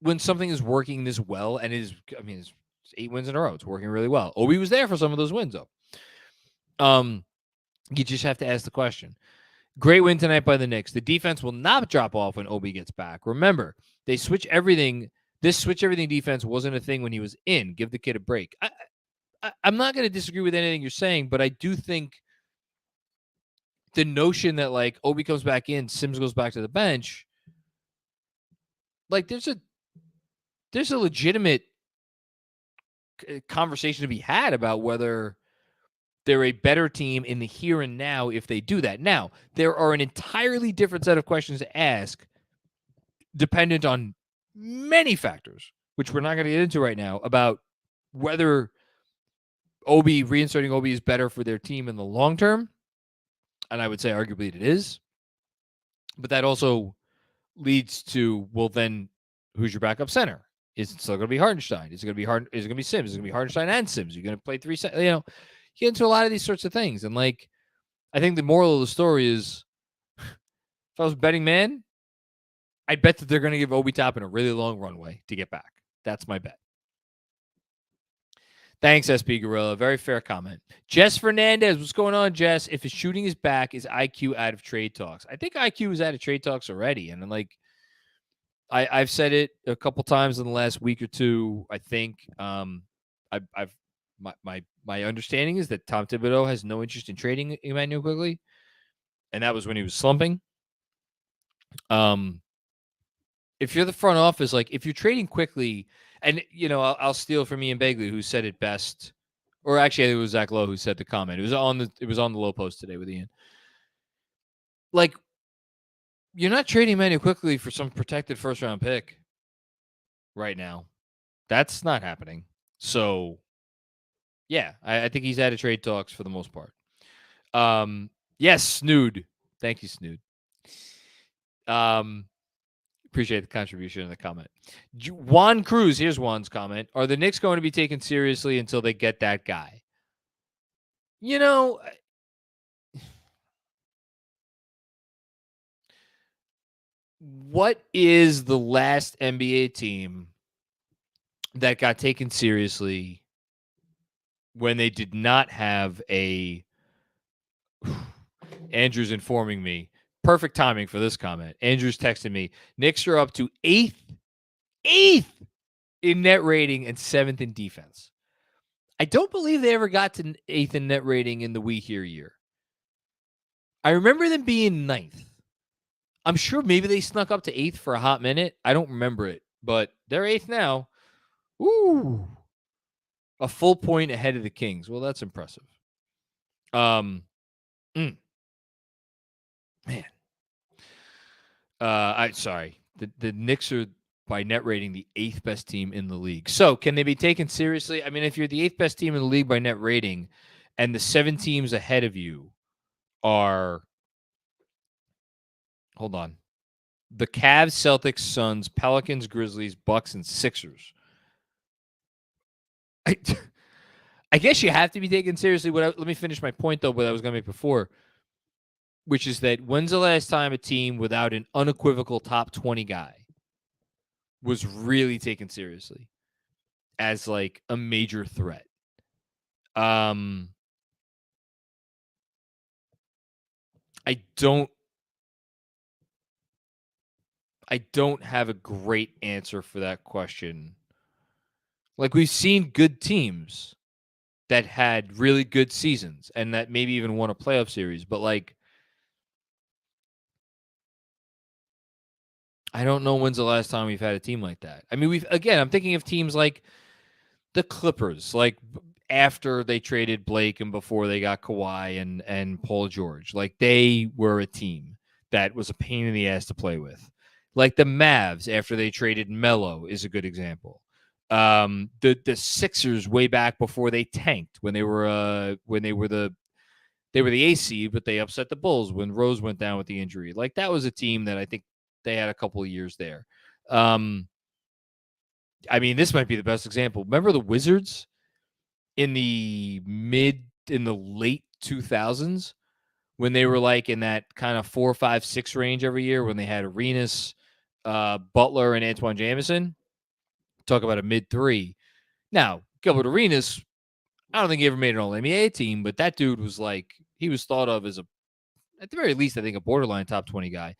when something is working this well, and it's 8 wins in a row. It's working really well. Obi was there for some of those wins, though. You just have to ask the question. Great win tonight by the Knicks. The defense will not drop off when Obi gets back. Remember, they switch everything This switch everything defense wasn't a thing when he was in. Give the kid a break. I'm not going to disagree with anything you're saying, but I do think the notion that like Obi comes back in, Sims goes back to the bench, like there's a legitimate conversation to be had about whether they're a better team in the here and now if they do that. Now, there are an entirely different set of questions to ask dependent on many factors, which we're not going to get into right now, about whether reinserting Obi is better for their team in the long term. And I would say arguably it is. But that also leads to, well, then who's your backup center? Is it still going to be Hartenstein? Is it going to be Is it going to be Sims? Is it going to be Hartenstein and Sims? You're going to play three, you get into a lot of these sorts of things. And like, I think the moral of the story is, if I was a betting man, I bet that they're going to give Obi Toppin a really long runway to get back. That's my bet. Thanks, SB Gorilla. Very fair comment. Jess Fernandez, what's going on, Jess? If his shooting is back, is IQ out of trade talks? I think IQ is out of trade talks already. And like, I've said it a couple times in the last week or two. I think my understanding is that Tom Thibodeau has no interest in trading Emmanuel Quickley, and that was when he was slumping. If you're the front office, like if you're trading Quickley, and I'll steal from Ian Begley, who said it best, or actually it was Zach Lowe who said the comment. It was on the Low Post today with Ian. Like, you're not trading Emmanuel Quickley for some protected first round pick right now. That's not happening. So, yeah, I think he's out of trade talks for the most part. Yes, Snood. Thank you, Snood. Appreciate the contribution in the comment. Juan Cruz, here's Juan's comment. Are the Knicks going to be taken seriously until they get that guy? What is the last NBA team that got taken seriously when they did not have a... Andrew's informing me. Perfect timing for this comment. Andrew's texting me. Knicks are up to eighth in net rating and 7th in defense. I don't believe they ever got to 8th in net rating in the We Here year. I remember them being 9th. I'm sure maybe they snuck up to 8th for a hot minute. I don't remember it, but they're 8th now. Ooh. A full point ahead of the Kings. Well, that's impressive. Man. Sorry. The Knicks are, by net rating, the 8th best team in the league. So can they be taken seriously? I mean, if you're the 8th best team in the league by net rating and the 7 teams ahead of you are, hold on, the Cavs, Celtics, Suns, Pelicans, Grizzlies, Bucks, and Sixers. I guess you have to be taken seriously. Let me finish my point, though, what I was going to make before, which is that when's the last time a team without an unequivocal top 20 guy was really taken seriously as like a major threat? I don't have a great answer for that question. Like, we've seen good teams that had really good seasons and that maybe even won a playoff series, but like, I don't know when's the last time we've had a team like that. I mean, I'm thinking of teams like the Clippers, like after they traded Blake and before they got Kawhi and Paul George. Like, they were a team that was a pain in the ass to play with. Like the Mavs after they traded Melo is a good example. The Sixers way back before they tanked when they were the AC, but they upset the Bulls when Rose went down with the injury. Like, that was a team that I think they had a couple of years there. I mean, this might be the best example. Remember the Wizards in the late 2000s when they were like in that kind of 4, 5, 6 range every year when they had Arenas, Butler, and Antoine Jamison? Talk about a mid-3. Now, Gilbert Arenas, I don't think he ever made an All-NBA team, but that dude was like, he was thought of as at the very least, I think, a borderline top 20 guy.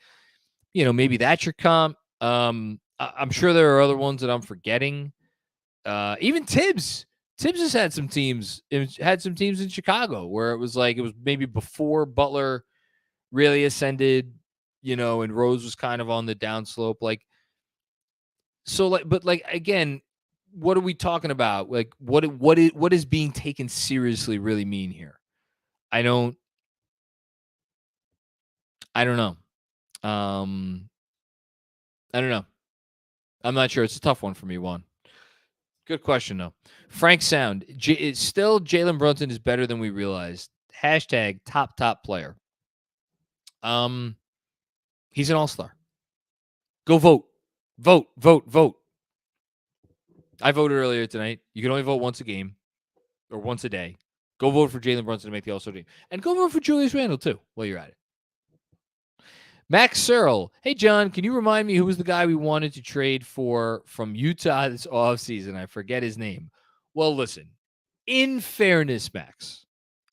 Maybe that's your comp. I'm sure there are other ones that I'm forgetting. Even Thibs. Thibs has had some teams. Had some teams in Chicago where it was maybe before Butler really ascended, and Rose was kind of on the downslope. But again, what are we talking about? What is being taken seriously really mean here? I don't know. I don't know. I'm not sure. It's a tough one for me, Juan. Good question, though. Frank Sound. Still, Jalen Brunson is better than we realized. Hashtag top player. He's an all-star. Go vote. Vote. I voted earlier tonight. You can only vote once a game or once a day. Go vote for Jalen Brunson to make the all-star team. And go vote for Julius Randle, too, while you're at it. Max Searle. Hey, John, can you remind me who was the guy we wanted to trade for from Utah this offseason? I forget his name. Well, listen, in fairness, Max,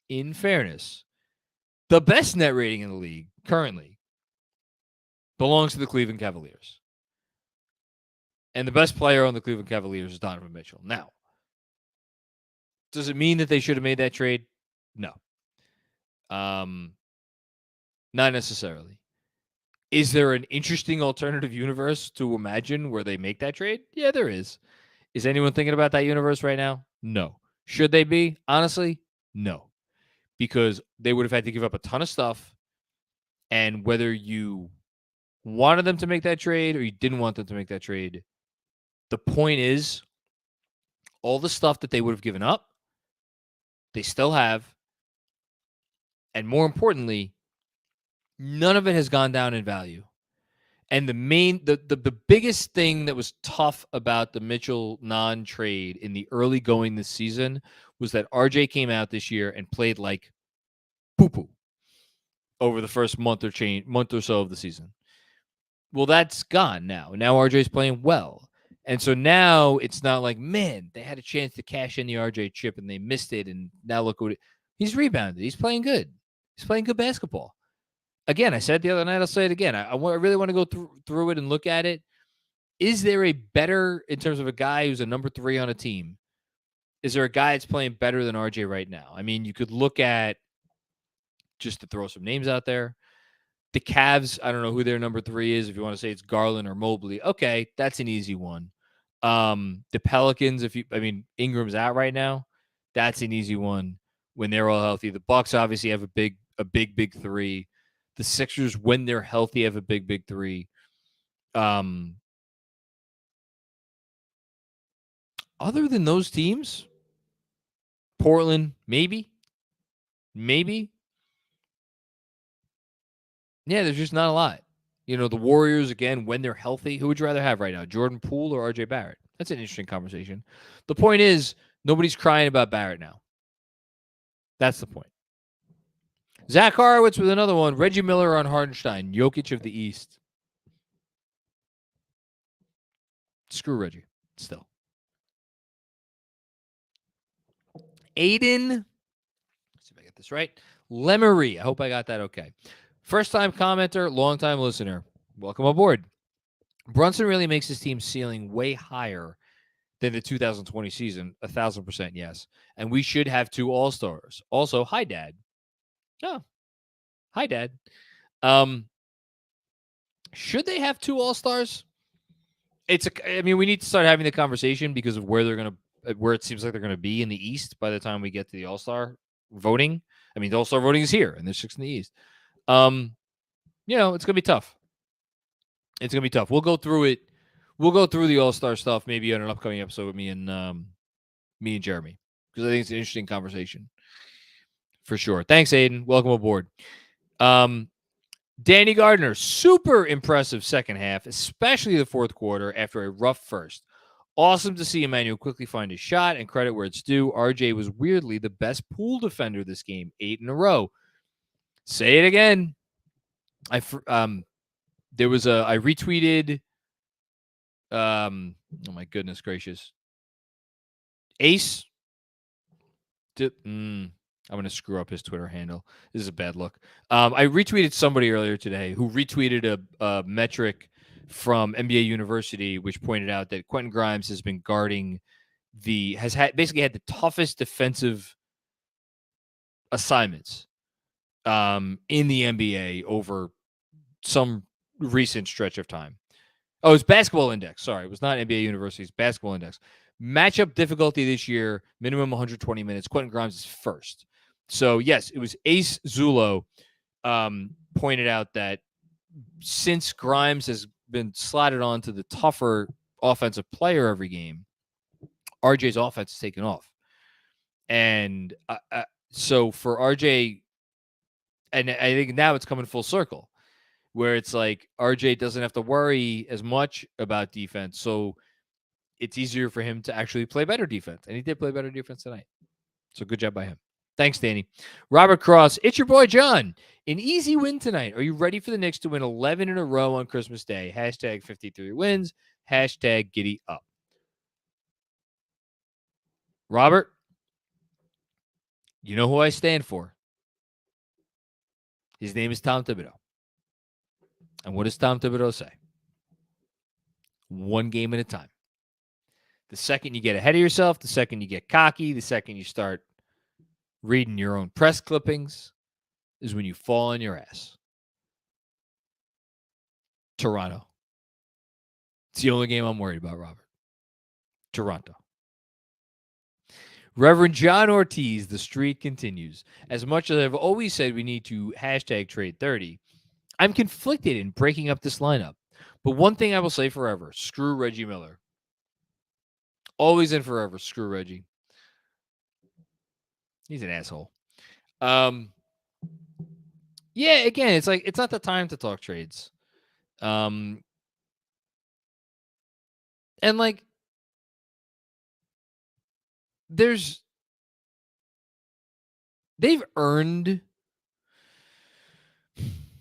the best net rating in the league currently belongs to the Cleveland Cavaliers. And the best player on the Cleveland Cavaliers is Donovan Mitchell. Now, does it mean that they should have made that trade? No. Not necessarily. Is there an interesting alternative universe to imagine where they make that trade? Yeah, there is. Is anyone thinking about that universe right now? No. Should they be? Honestly, no. Because they would have had to give up a ton of stuff. And whether you wanted them to make that trade or you didn't want them to make that trade, the point is all the stuff that they would have given up, they still have. And more importantly, none of it has gone down in value. And the biggest thing that was tough about the Mitchell non-trade in the early going this season was that RJ came out this year and played like poo-poo over the first month or so of the season. Well, that's gone now. Now RJ's playing well. And so now it's not like, man, they had a chance to cash in the RJ chip and they missed it. And now look what he's rebounded. He's playing good. He's playing good basketball. Again, I said the other night, I'll say it again. I really want to go through it and look at it. Is there a better, in terms of a guy who's a number 3 on a team, is there a guy that's playing better than RJ right now? I mean, you could look at, just to throw some names out there, the Cavs, I don't know who their number 3 is. If you want to say it's Garland or Mobley, okay, that's an easy one. The Pelicans, Ingram's out right now. That's an easy one when they're all healthy. The Bucks obviously have a big 3. The Sixers, when they're healthy, have a big 3. Other than those teams, Portland, maybe. Yeah, there's just not a lot. The Warriors, again, when they're healthy, who would you rather have right now, Jordan Poole or RJ Barrett? That's an interesting conversation. The point is, nobody's crying about Barrett now. That's the point. Zach Horowitz with another one. Reggie Miller on Hardenstein. Jokic of the East. Screw Reggie. Still. Aiden. Let's see if I get this right. Lemery. I hope I got that okay. First-time commenter, long-time listener. Welcome aboard. Brunson really makes his team ceiling way higher than the 2020 season. 1,000% yes. And we should have 2 All-Stars. Also, hi, Dad. Oh, hi, Dad. Should they have 2 All-Stars? We need to start having the conversation because of where it seems like they're gonna be in the East by the time we get to the All-Star voting. The All-Star voting is here, and there's 6 in the East. It's gonna be tough. We'll go through it. We'll go through the All-Star stuff maybe on an upcoming episode with me and Jeremy, because I think it's an interesting conversation. For sure. Thanks, Aiden. Welcome aboard. Danny Gardner, super impressive second half, especially the fourth quarter after a rough first. Awesome to see Emmanuel quickly find his shot and credit where it's due. RJ was weirdly the best pool defender this game, 8 in a row. Say it again. I retweeted. Oh my goodness gracious. Ace. I'm going to screw up his Twitter handle. This is a bad look. I retweeted somebody earlier today who retweeted a metric from NBA University, which pointed out that Quentin Grimes has been guarding basically had the toughest defensive assignments in the NBA over some recent stretch of time. Oh, it's Basketball Index. Sorry, it was not NBA University's Basketball Index. Matchup difficulty this year, minimum 120 minutes. Quentin Grimes is first. So, yes, it was Ace Zulo pointed out that since Grimes has been slotted on to the tougher offensive player every game, RJ's offense has taken off. And so for RJ, and I think now it's coming full circle, where it's like RJ doesn't have to worry as much about defense. So it's easier for him to actually play better defense. And he did play better defense tonight. So good job by him. Thanks, Danny. Robert Cross, it's your boy, John. An easy win tonight. Are you ready for the Knicks to win 11 in a row on Christmas Day? Hashtag 53 wins. Hashtag giddy up. Robert, you know who I stand for. His name is Tom Thibodeau. And what does Tom Thibodeau say? One game at a time. The second you get ahead of yourself, the second you get cocky, the second you start reading your own press clippings is when you fall on your ass. Toronto. It's the only game I'm worried about, Robert. Toronto. Reverend John Ortiz, the streak continues. As much as I've always said we need to hashtag trade 30, I'm conflicted in breaking up this lineup. But one thing I will say forever, screw Reggie Miller. Always and forever, screw Reggie. He's an asshole. Yeah, again, it's like it's not the time to talk trades. And like they've earned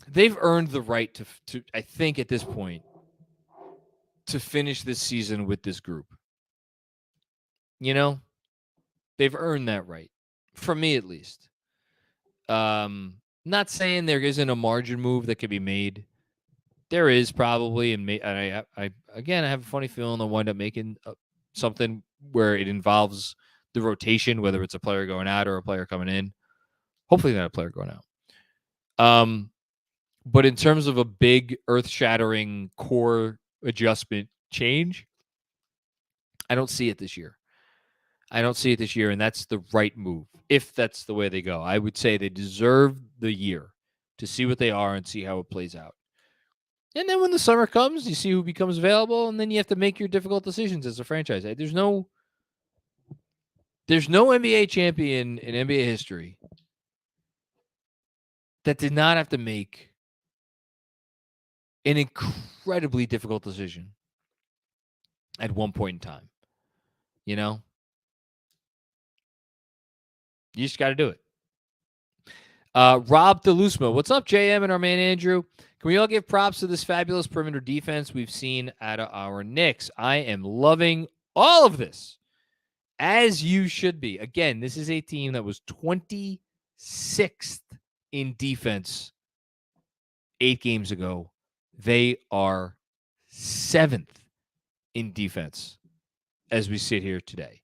the right to I think at this point to finish this season with this group. You know, they've earned that right. From me at least. Not saying there isn't a margin move that could be made. There is probably, and I have a funny feeling they'll wind up making something where it involves the rotation, whether it's a player going out or a player coming in. Hopefully not a player going out. But in terms of a big earth-shattering core adjustment change, I don't see it this year. And that's the right move, if that's the way they go. I would say they deserve the year to see what they are and see how it plays out. And then when the summer comes, you see who becomes available, and then you have to make your difficult decisions as a franchise. There's no NBA champion in NBA history that did not have to make an incredibly difficult decision at one point in time. You know? You just got to do it. Rob DeLusma, what's up, JM and our man Andrew? Can we all give props to this fabulous perimeter defense we've seen out of our Knicks? I am loving all of this, as you should be. Again, this is a team that was 26th in defense 8 games ago. They are 7th in defense as we sit here today.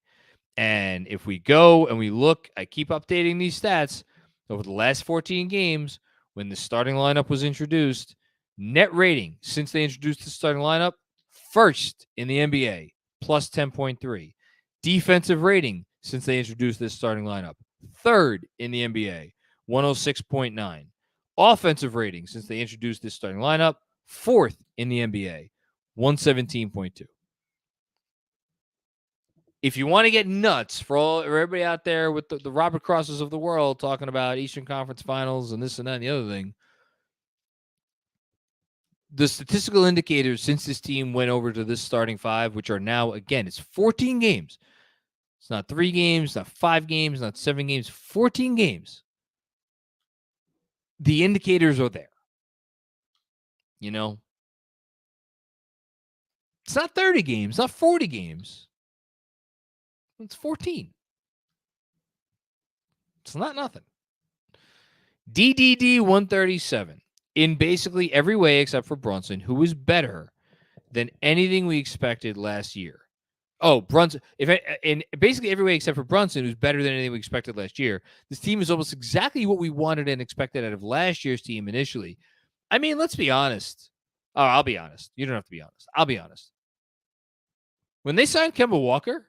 And if we go and we look, I keep updating these stats over the last 14 games when the starting lineup was introduced. Net rating since they introduced the starting lineup, first in the NBA, plus 10.3. Defensive rating since they introduced this starting lineup, third in the NBA, 106.9. Offensive rating since they introduced this starting lineup, fourth in the NBA, 117.2. If you want to get nuts for everybody out there with the Robert Crosses of the world talking about Eastern Conference Finals and this and that and the other thing, the statistical indicators since this team went over to this starting five, which are now, again, it's 14 games. It's not 3 games, not 5 games, not 7 games, 14 games. The indicators are there. You know? It's not 30 games, not 40 games. It's 14. It's not nothing. DDD 137. In basically every way except for Brunson, who is better, than anything we expected last year. Oh, Brunson, in basically every way except for Brunson, who's better than anything we expected last year. This team is almost exactly what we wanted and expected out of last year's team initially. I mean, let's be honest. Oh, I'll be honest. You don't have to be honest. I'll be honest. When they signed Kemba Walker,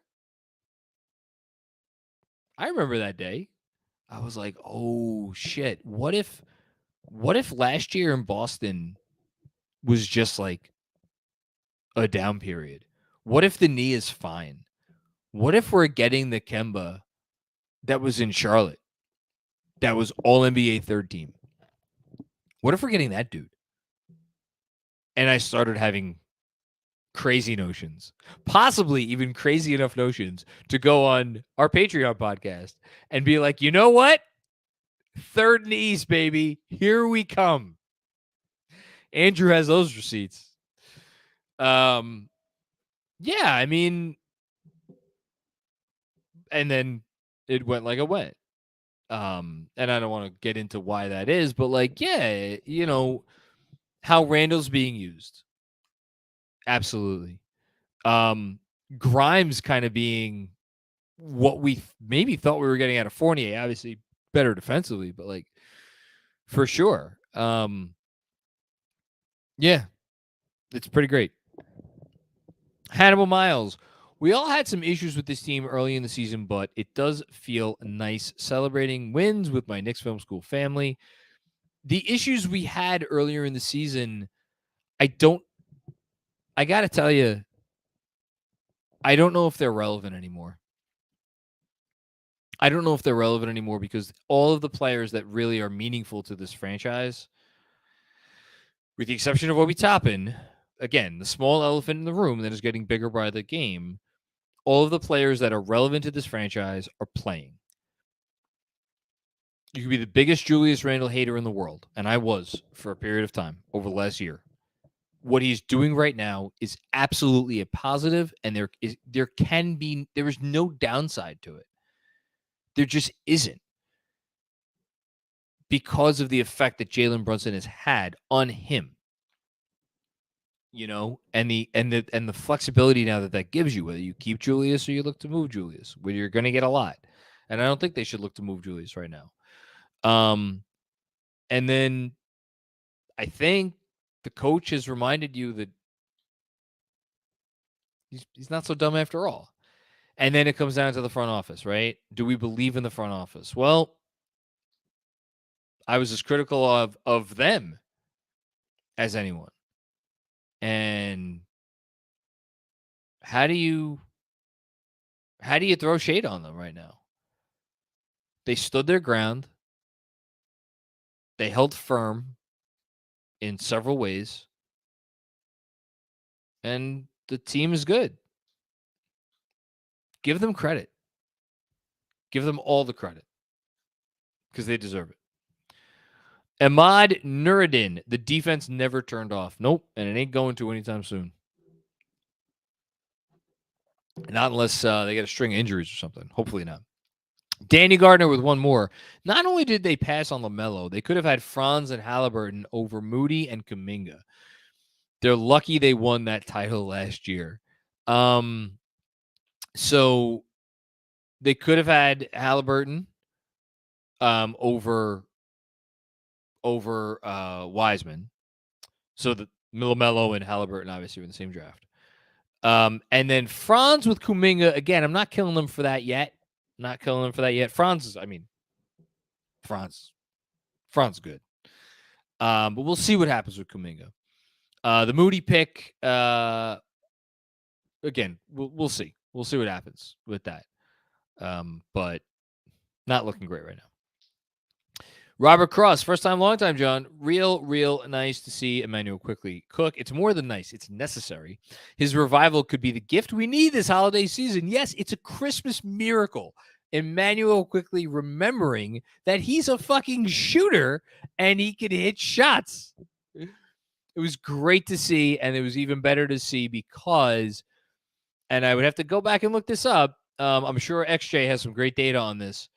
I remember that day. I was like, oh shit. What if last year in Boston was just like a down period? What if the knee is fine? What if we're getting the Kemba that was in Charlotte, that was all NBA third team? What if we're getting that dude? And I started having crazy notions, possibly even crazy enough notions to go on our Patreon podcast and be like, you know what? Third and East, baby. Here we come. Andrew has those receipts. Yeah, I mean, and then it went like it went. And I don't want to get into why that is, but like, yeah, you know, how Randle's being used. Absolutely. Grimes kind of being what we maybe thought we were getting out of Fournier, obviously better defensively, but like for sure. Yeah, it's pretty great. Hannibal Miles. We all had some issues with this team early in the season, but it does feel nice celebrating wins with my Knicks Film School family. The issues we had earlier in the season, I got to tell you, I don't know if they're relevant anymore. I don't know if they're relevant anymore because all of the players that really are meaningful to this franchise, with the exception of Obi Toppin, again, the small elephant in the room that is getting bigger by the game, all of the players that are relevant to this franchise are playing. You could be the biggest Julius Randle hater in the world, and I was for a period of time over the last year. What he's doing right now is absolutely a positive, and there is no downside to it. There just isn't, because of the effect that Jalen Brunson has had on him. You know, and the flexibility now that gives you, whether you keep Julius or you look to move Julius, where you're going to get a lot. And I don't think they should look to move Julius right now. And then I think the coach has reminded you that he's not so dumb after all. And then it comes down to the front office, right? Do we believe in the front office? Well, I was as critical of them as anyone. And how do you throw shade on them right now? They stood their ground. They held firm in several ways. And the team is good. Give them credit. Give them all the credit, because they deserve it. Ahmad Nuruddin, the defense never turned off. Nope, and it ain't going to anytime soon. Not unless they get a string of injuries or something. Hopefully not. Danny Gardner with one more. Not only did they pass on LaMelo, they could have had Franz and Halliburton over Moody and Kuminga. They're lucky they won that title last year. So they could have had Halliburton over Wiseman. So the LaMelo and Halliburton obviously were in the same draft. And then Franz with Kuminga, again, I'm not killing them for that yet. Franz is good. But we'll see what happens with Kuminga. The Moody pick, again, we'll see. We'll see what happens with that. But not looking great right now. Robert Cross, first time, long time, John. Real nice to see Emmanuel Quickley cook. It's more than nice. It's necessary. His revival could be the gift we need this holiday season. Yes, it's a Christmas miracle. Emmanuel Quickley remembering that he's a fucking shooter and he can hit shots. It was great to see, and it was even better to see because, and I would have to go back and look this up. I'm sure XJ has some great data on this.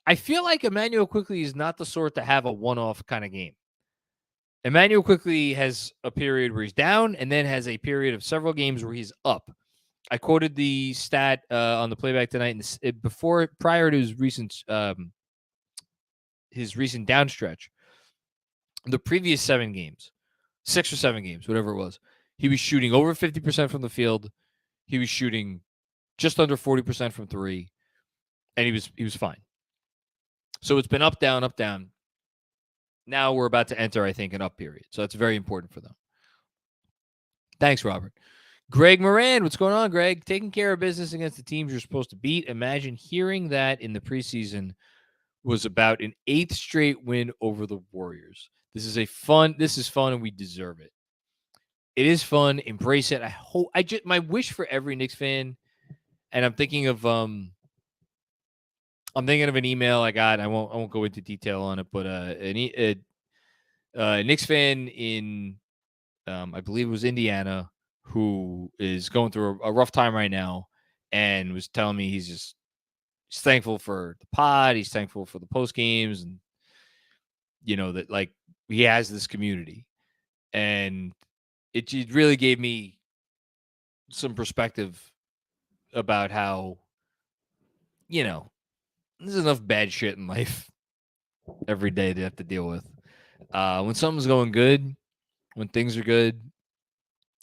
I feel like Emmanuel Quickley is not the sort to have a one-off kind of game. Emmanuel Quickley has a period where he's down and then has a period of several games where he's up. I quoted the stat on the playback tonight, and prior to his recent downstretch. The previous 7 games, 6 or 7 games, whatever it was, he was shooting over 50% from the field. He was shooting just under 40% from 3, and he was fine. So it's been up, down, up, down. Now we're about to enter, I think, an up period. So that's very important for them. Thanks, Robert. Greg Moran, what's going on, Greg? Taking care of business against the teams you're supposed to beat. Imagine hearing that in the preseason was about an 8th straight win over the Warriors. This is fun, and we deserve it. It is fun. Embrace it. My wish for every Knicks fan, and I'm thinking of an email I got. I won't go into detail on it, but a Knicks fan in I believe it was Indiana, who is going through a rough time right now, and was telling me he's thankful for the pod. He's thankful for the post games, and that like he has this community, and it really gave me some perspective about how there's enough bad shit in life every day they have to deal with. When something's going good, when things are good,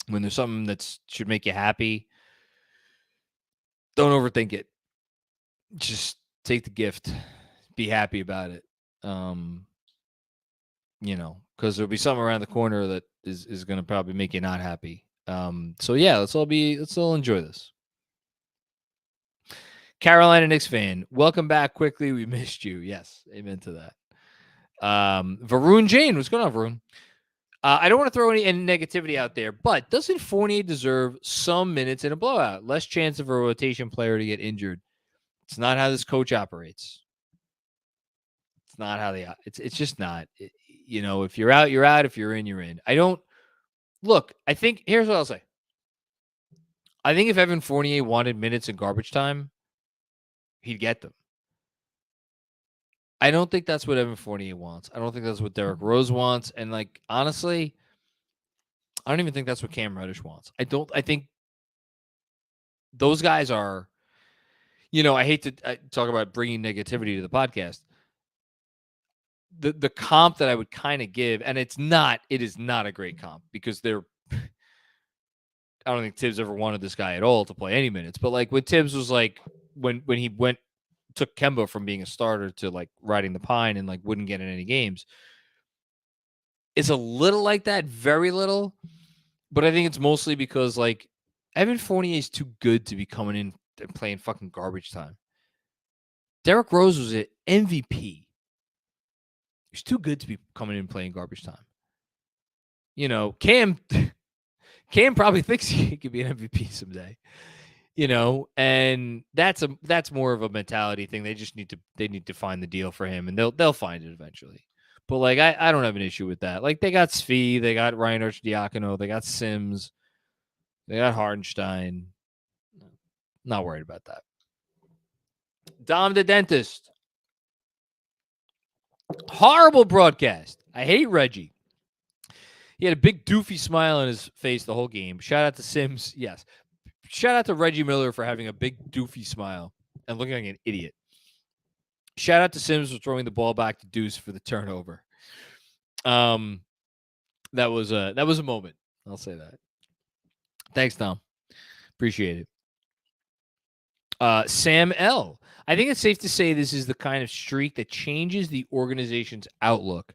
when there's something that should make you happy, don't overthink it. Just take the gift. Be happy about it. Because there'll be something around the corner that is going to probably make you not happy. So yeah, let's all enjoy this. Carolina Knicks fan, welcome back quickly. We missed you. Yes, amen to that. Varun Jain, what's going on, Varun? I don't want to throw any negativity out there, but doesn't Fournier deserve some minutes in a blowout? Less chance of a rotation player to get injured. It's not how this coach operates. It's not how it's just not. If you're out, you're out. If you're in, you're in. I think here's what I'll say. I think if Evan Fournier wanted minutes in garbage time, he'd get them. I don't think that's what Evan Fournier wants. I don't think that's what Derrick Rose wants. And honestly, I don't even think that's what Cam Reddish wants. I think those guys are, I hate to talk about bringing negativity to the podcast. The comp that I would kind of give, and it is not a great comp because I don't think Thibs ever wanted this guy at all to play any minutes. But when Thibs was when he took Kemba from being a starter to riding the pine and wouldn't get in any games, it's a little like that, very little. But I think it's mostly because Evan Fournier is too good to be coming in and playing fucking garbage time. Derrick Rose was an MVP. He's too good to be coming in and playing garbage time. Cam probably thinks he could be an MVP someday. And that's more of a mentality thing. They just need to find the deal for him, and they'll find it eventually. But I don't have an issue with that. They got Svi, they got Ryan Arcidiacono, they got Sims, they got Hardenstein. Not worried about that. Dom the dentist. Horrible broadcast. I hate Reggie. He had a big doofy smile on his face the whole game. Shout out to Sims. Yes. Shout out to Reggie Miller for having a big doofy smile and looking like an idiot. Shout out to Sims for throwing the ball back to Deuce for the turnover. That was a moment. I'll say that. Thanks, Tom. Appreciate it. Sam L. I think it's safe to say this is the kind of streak that changes the organization's outlook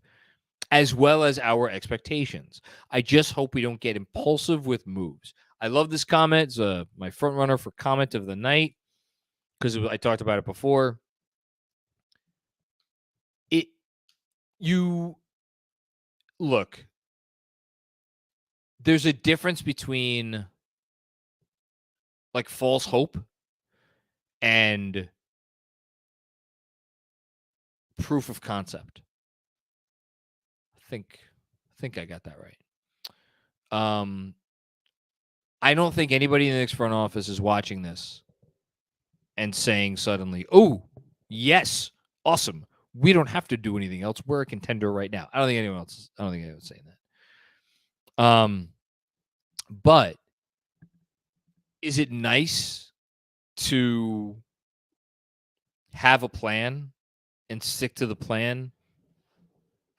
as well as our expectations. I just hope we don't get impulsive with moves. I love this comment. It's my front runner for comment of the night because I talked about it before. Look, there's a difference between false hope and proof of concept. I think I got that right. I don't think anybody in the Knicks front office is watching this and saying suddenly, "Oh, yes, awesome. we don't have to do anything else. We're a contender right now. I don't think anyone's saying that. But is it nice to have a plan and stick to the plan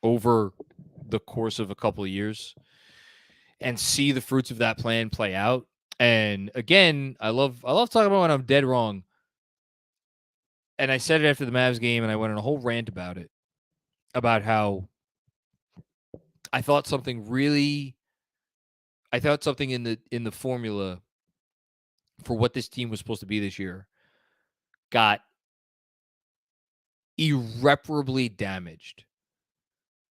over the course of a couple of years and see the fruits of that plan play out? And again, I love talking about when I'm dead wrong. And I said it after the Mavs game, and I went on a whole rant about it, about how I thought something in the formula for what this team was supposed to be this year got irreparably damaged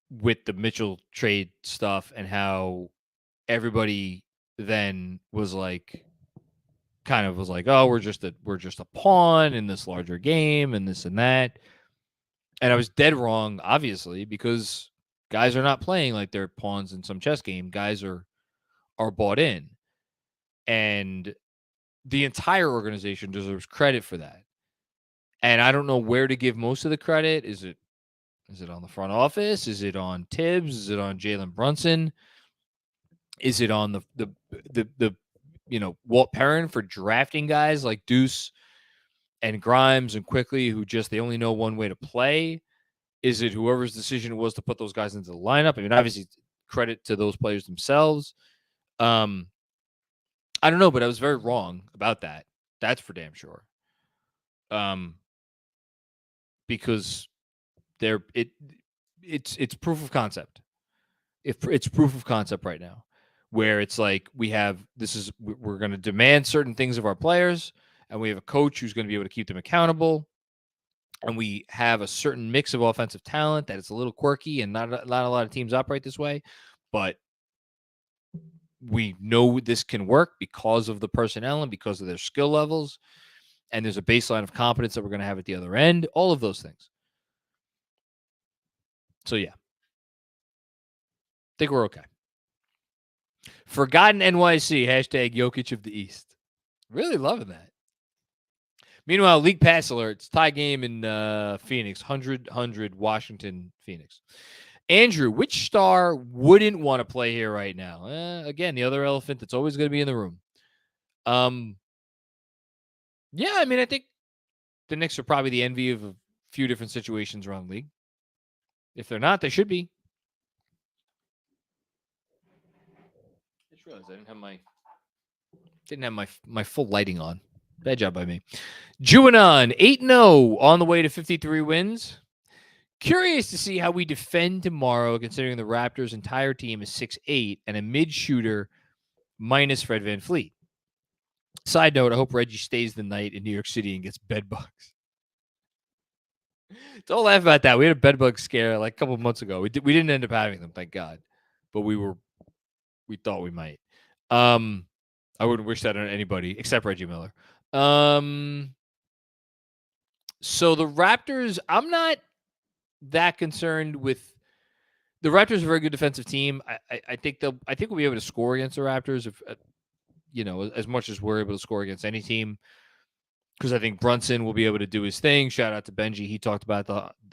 with the Mitchell trade stuff, and how everybody then was like, oh, we're just a pawn in this larger game and this and that. And I was dead wrong, obviously, because guys are not playing like they're pawns in some chess game. Guys are bought in. And the entire organization deserves credit for that. And I don't know where to give most of the credit. Is it on the front office? Is it on Thibs? Is it on Jalen Brunson? Is it on the Walt Perrin for drafting guys like Deuce and Grimes and Quickley, who just they only know one way to play? Is it whoever's decision it was to put those guys into the lineup? I mean, obviously, credit to those players themselves. I don't know, but I was very wrong about that. That's for damn sure. Because it's proof of concept. It's proof of concept right now, where it's like we're going to demand certain things of our players, and we have a coach who's going to be able to keep them accountable, and we have a certain mix of offensive talent that is a little quirky, and not a lot of teams operate this way, but we know this can work because of the personnel and because of their skill levels, and there's a baseline of competence that we're going to have at the other end, all of those things. So, yeah. I think we're okay. Forgotten NYC, hashtag Jokic of the East. Really loving that. Meanwhile, league pass alerts, tie game in Phoenix, 100 Washington, Phoenix. Andrew, which star wouldn't want to play here right now? Again, the other elephant that's always going to be in the room. Yeah, I mean, I think the Knicks are probably the envy of a few different situations around the league. If they're not, they should be. I just realized I didn't have my full lighting on. Bad job by me. Juanon, 8-0 on the way to 53 wins. Curious to see how we defend tomorrow, considering the Raptors' entire team is 6'8" and a mid-shooter minus Fred VanVleet. Side note, I hope Reggie stays the night in New York City and gets bed bugs. Don't laugh about that. We had a bed bug scare like a couple of months ago. We didn't end up having them, thank God. But we thought we might. I wouldn't wish that on anybody except Reggie Miller. So the Raptors, I'm not that concerned with. The Raptors are a very good defensive team. I think we'll be able to score against the Raptors if as much as we're able to score against any team, because I think Brunson will be able to do his thing. Shout out to Benji. He talked about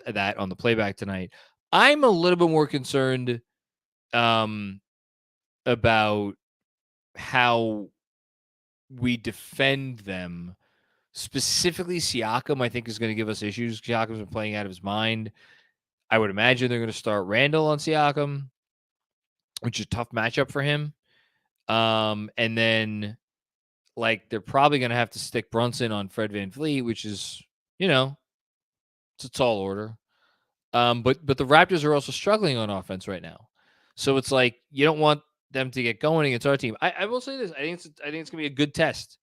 that on the playback tonight. I'm a little bit more concerned about how we defend them. Specifically, Siakam, I think, is going to give us issues. Siakam's been playing out of his mind. I would imagine they're going to start Randle on Siakam, which is a tough matchup for him. And then, they're probably going to have to stick Brunson on Fred VanVleet, which is, it's a tall order. But the Raptors are also struggling on offense right now. So it's like you don't want them to get going against our team. I will say this. I think it's going to be a good test.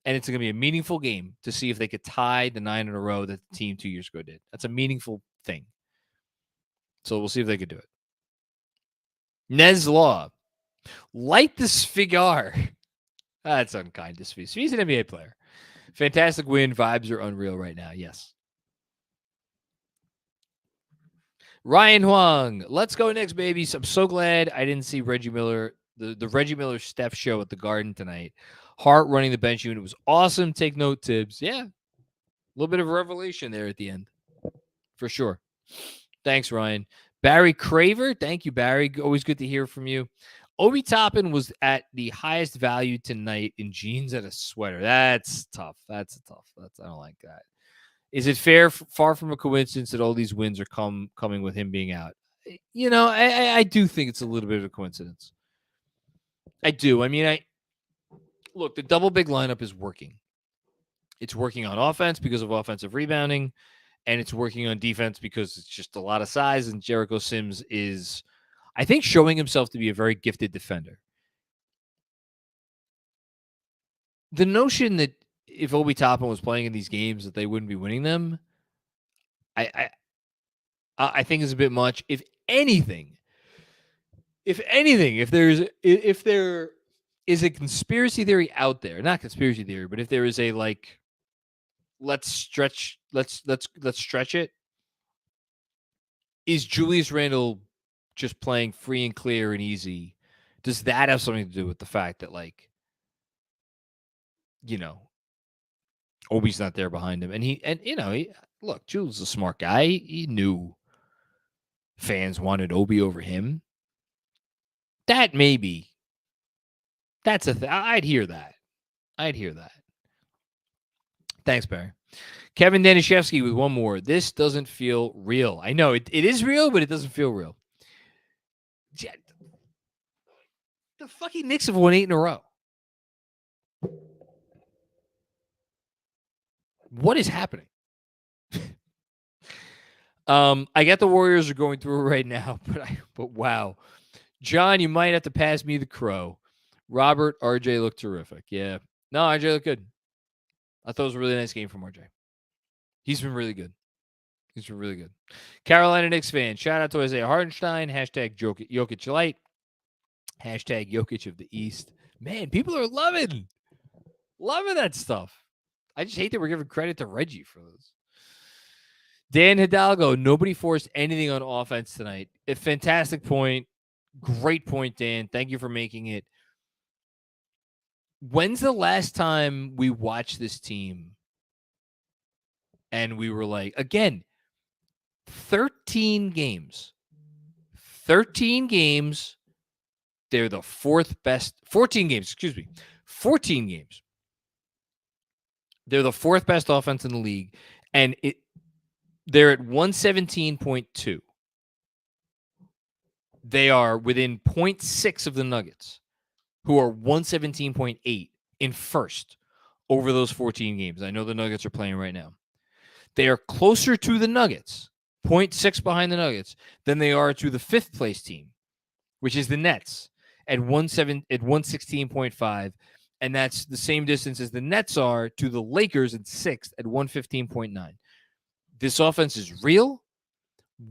And it's going to be a meaningful game to see if they could tie the 9 in a row that the team 2 years ago did. That's a meaningful thing. So we'll see if they could do it. Nez Law. Light the cigar. That's unkind to Svi. Svi's an NBA player. Fantastic win. Vibes are unreal right now. Yes. Ryan Huang. Let's go Knicks, babies. I'm so glad I didn't see Reggie Miller, the Reggie Miller Steph show at the Garden tonight. Hart running the bench unit was awesome. Take note, Thibs. Yeah. A little bit of a revelation there at the end. For sure. Thanks, Ryan. Barry Craver. Thank you, Barry. Always good to hear from you. Obi Toppin was at the highest value tonight in jeans and a sweater. That's tough. I don't like that. Is it far from a coincidence that all these wins are coming with him being out? I do think it's a little bit of a coincidence. I do. I mean, look, the double big lineup is working. It's working on offense because of offensive rebounding, and it's working on defense because it's just a lot of size, and Jericho Sims is, I think, showing himself to be a very gifted defender. The notion that if Obi Toppin was playing in these games that they wouldn't be winning them, I think is a bit much. If there is a conspiracy theory out there, not conspiracy theory, but if there is a let's stretch it. Is Julius Randle just playing free and clear and easy? Does that have something to do with the fact that Obi's not there behind him? And look, Jules is a smart guy. He knew fans wanted Obi over him. That's a thing. I'd hear that. Thanks, Barry. Kevin Danishevsky with one more. This doesn't feel real. I know it is real, but it doesn't feel real. The fucking Knicks have won 8 in a row. What is happening? I get the Warriors are going through it right now, but wow. John, you might have to pass me the crow. Robert, RJ looked terrific. Yeah. No, RJ looked good. I thought it was a really nice game from RJ. He's been really good. Carolina Knicks fan. Shout out to Isaiah Hartenstein. Hashtag Jokic Light. Hashtag Jokic of the East. Man, people are loving that stuff. I just hate that we're giving credit to Reggie for this. Dan Hidalgo, nobody forced anything on offense tonight. A fantastic point. Great point, Dan. Thank you for making it. When's the last time we watched this team and we were like, again, 13 games. 13 games. They're the fourth best. 14 games, excuse me. 14 games. They're the fourth best offense in the league. And they're at 117.2. They are within 0.6 of the Nuggets, who are 117.8 in first over those 14 games. I know the Nuggets are playing right now. They are closer to the Nuggets, 0.6 behind the Nuggets, than they are to the fifth place team, which is the Nets at 116.5. And that's the same distance as the Nets are to the Lakers in sixth at 115.9. This offense is real.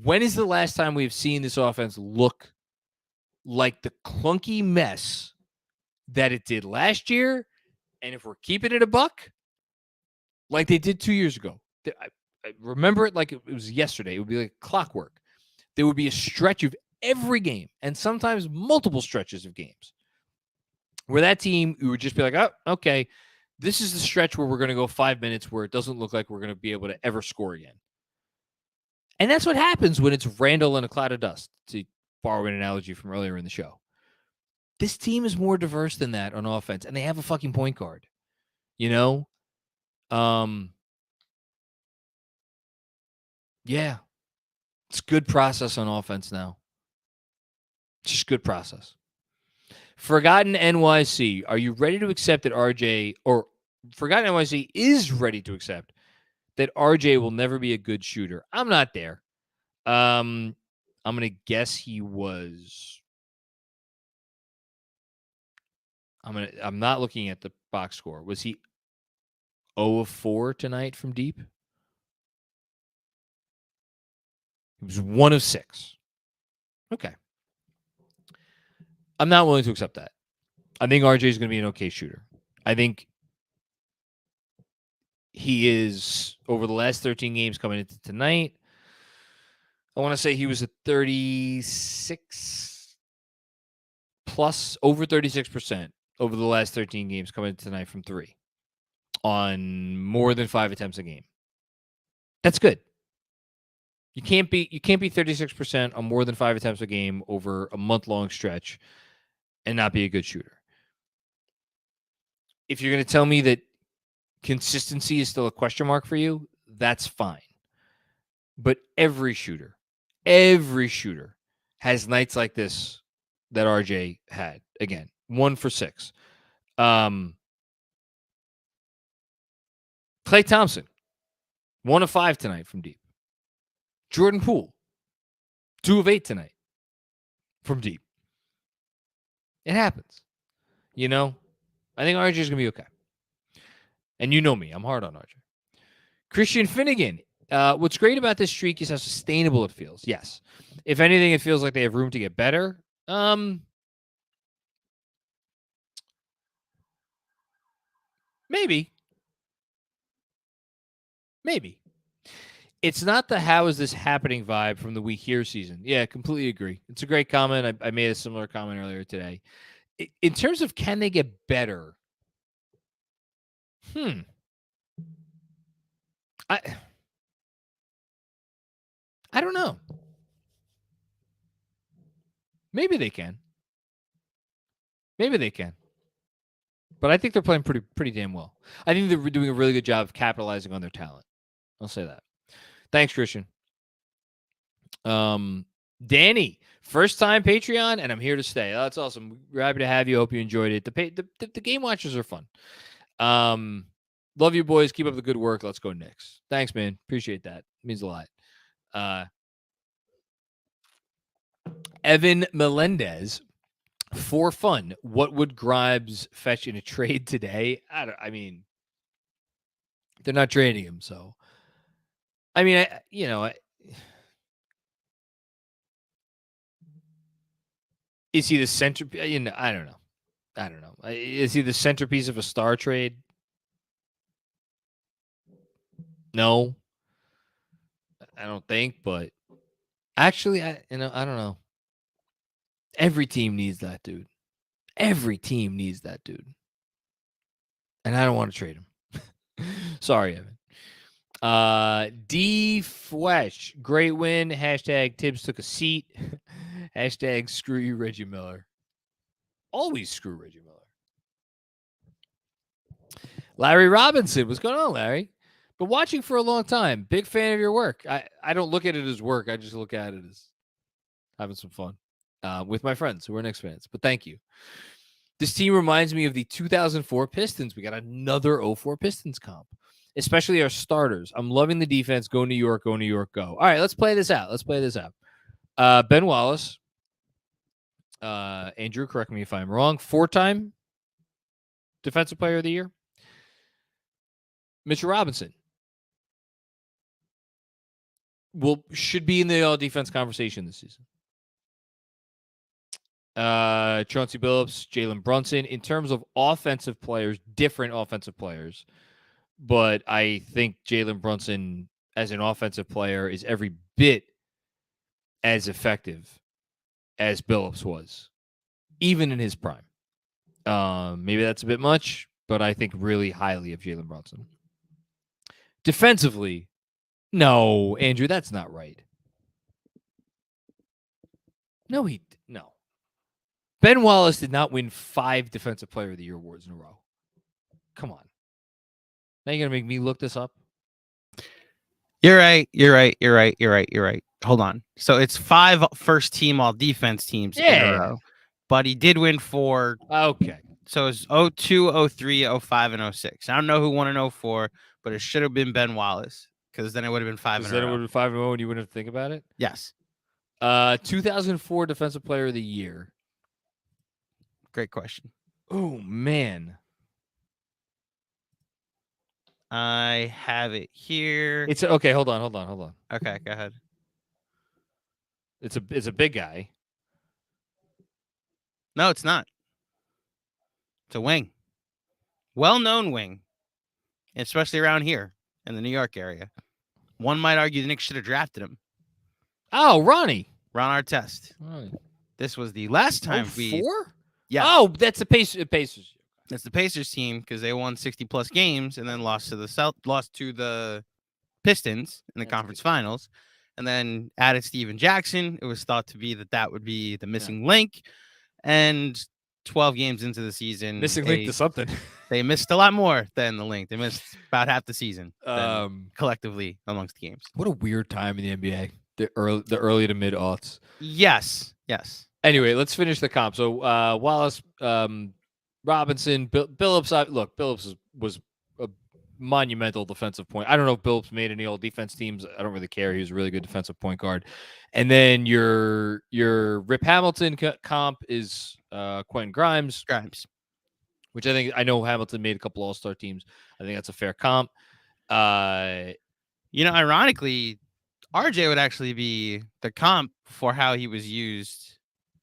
When is the last time we've seen this offense look like the clunky mess that it did last year? And if we're keeping it a buck, like they did 2 years ago. I remember it like it was yesterday. It would be like clockwork. There would be a stretch of every game, and sometimes multiple stretches of games, where that team, you would just be like, oh, okay, this is the stretch where we're going to go 5 minutes where it doesn't look like we're going to be able to ever score again. And that's what happens when it's Randle and a cloud of dust, to borrow an analogy from earlier in the show. This team is more diverse than that on offense, and they have a fucking point guard. Yeah. It's good process on offense now. Just good process. Forgotten NYC, are you ready to accept that RJ, or Forgotten NYC is ready to accept that RJ will never be a good shooter? I'm not there. I'm going to guess he was. I'm not looking at the box score. Was he 0 of 4 tonight from deep? He was 1 of 6. Okay. I'm not willing to accept that. I think RJ is going to be an okay shooter. I think he is, over the last 13 games coming into tonight, I want to say he was at 36 plus, over 36% over the last 13 games coming into tonight from 3 on more than 5 attempts a game. That's good. You can't be 36% on more than 5 attempts a game over a month-long stretch and not be a good shooter. If you're going to tell me that consistency is still a question mark for you, that's fine. But every shooter has nights like this that RJ had. Again, 1 for 6. Klay Thompson, 1 of 5 tonight from deep. Jordan Poole, 2 of 8 tonight from deep. It happens. You know, I think RJ is going to be okay. And you know me, I'm hard on RJ. Christian Finnegan. What's great about this streak is how sustainable it feels. Yes. If anything, it feels like they have room to get better. Maybe. It's not the how is this happening vibe from the We Hear season. Yeah, completely agree. It's a great comment. I made a similar comment earlier today. In terms of can they get better? I don't know. Maybe they can. But I think they're playing pretty damn well. I think they're doing a really good job of capitalizing on their talent. I'll say that. Thanks, Christian. Danny, first time Patreon, and I'm here to stay. Oh, that's awesome. We're happy to have you. Hope you enjoyed it. The game watchers are fun. Love you, boys. Keep up the good work. Let's go Knicks. Thanks, man. Appreciate that. It means a lot. Evan Melendez, for fun, what would Grimes fetch in a trade today? I mean, they're not trading him, so. I mean, is he the center? You know, I don't know. Is he the centerpiece of a star trade? No, I don't think. But actually, I don't know. Every team needs that dude. And I don't want to trade him. Sorry, Evan. D Fwesh, great win. Hashtag Thibs took a seat. Hashtag screw you, Reggie Miller. Always screw Reggie Miller. Larry Robinson, what's going on, Larry? Been watching for a long time. Big fan of your work. I don't look at it as work. I just look at it as having some fun with my friends who are Knicks fans. But thank you. This team reminds me of the 2004 Pistons. We got another 04 Pistons comp, especially our starters. I'm loving the defense. Go New York, go New York, go. All right, let's play this out. Ben Wallace. Andrew, correct me if I'm wrong. 4-time Defensive Player of the Year. Mitchell Robinson should be in the all-defense conversation this season. Chauncey Billups, Jalen Brunson. In terms of offensive players, different offensive players, but I think Jalen Brunson as an offensive player is every bit as effective as Billups was, even in his prime. Maybe that's a bit much, but I think really highly of Jalen Brunson. Defensively, no, Andrew, that's not right. No. Ben Wallace did not win 5 Defensive Player of the Year awards in a row. Come on. Now you're going to make me look this up? You're right. Hold on. So it's 5 first-team all-defense teams in a row. But he did win 4. Okay. So it's 02, 03, 05, and 06. I don't know who won in 04, but it should have been Ben Wallace because then it would have been 5 in a row. Then it would have been 5 in a row and you wouldn't have to think about it? Yes. 2004 Defensive Player of the Year. Great question. Oh, man. I have it here. It's okay. Hold on. Okay, go ahead. It's a big guy. No, it's not. It's a wing. Well-known wing, especially around here in the New York area. One might argue the Knicks should have drafted him. Oh, Ron Artest. Right. This was the last time 4? Yeah. Oh, that's the Pacers. That's the Pacers team because they won 60-plus games and then lost to the Pistons in the conference finals. and then added Steven Jackson. It was thought to be that would be the missing link. And 12 games into the season, Missing link to something. They missed a lot more than the link. They missed about half the season collectively amongst the games. What a weird time in the NBA. The early to mid aughts. Yes. Anyway, let's finish the comp. So Wallace, Robinson, Billups. Look, Billups was a monumental defensive point. I don't know if Billups made any all defense teams. I don't really care. He was a really good defensive point guard. And then your Rip Hamilton comp is Quentin Grimes, which I know Hamilton made a couple All-Star teams. I think that's a fair comp. Ironically, RJ would actually be the comp for how he was used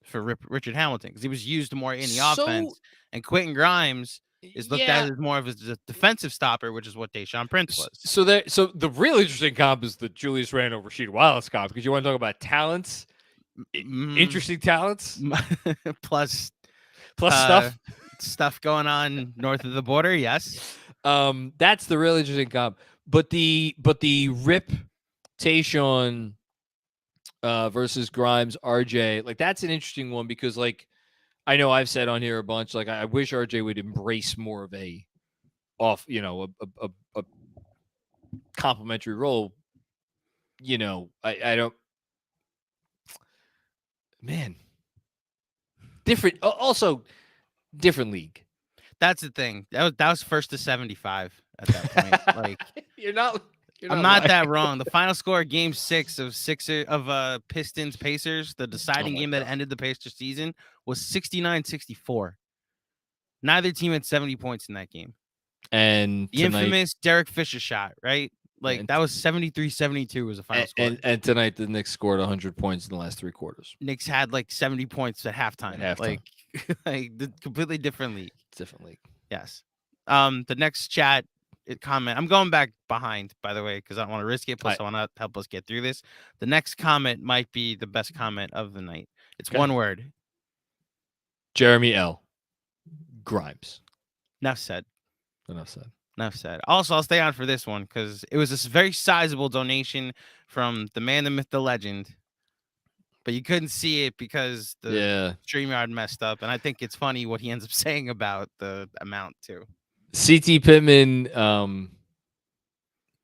for Richard Hamilton, because he was used more in the offense, and Quentin Grimes is looked at as more of a defensive stopper, which is what Tayshaun Prince was. So the real interesting comp is the Julius Randle Rasheed Wallace comp, because you want to talk about talents, interesting talents, plus stuff going on north of the border. Yes, that's the real interesting comp. But the Rip Tayshaun versus Grimes RJ, like, that's an interesting one, because, like, I know I've said on here a bunch, like, I wish RJ would embrace more of a complimentary role. I don't, man, also different league. That's the thing. That was first to 75 at that point. Like, I'm not that wrong. The final score, Game 6 of Pistons Pacers, the deciding game that ended the Pacers season, was 69-64. Neither team had 70 points in that game. And the infamous Derek Fisher shot, right? Like, that was 73-72 was the final score. And tonight the Knicks scored 100 points in the last three quarters. Knicks had like 70 points at halftime. Like the completely different league. Different league. Yes. The next chat comment. I'm going back behind, by the way, because I don't want to risk it. Plus, I want to help us get through this. The next comment might be the best comment of the night. It's one word. Jeremy L. Grimes. Enough said. Enough said. Also, I'll stay on for this one because it was a very sizable donation from the man, the myth, the legend. But you couldn't see it because the StreamYard messed up. And I think it's funny what he ends up saying about the amount, too. CT Pittman,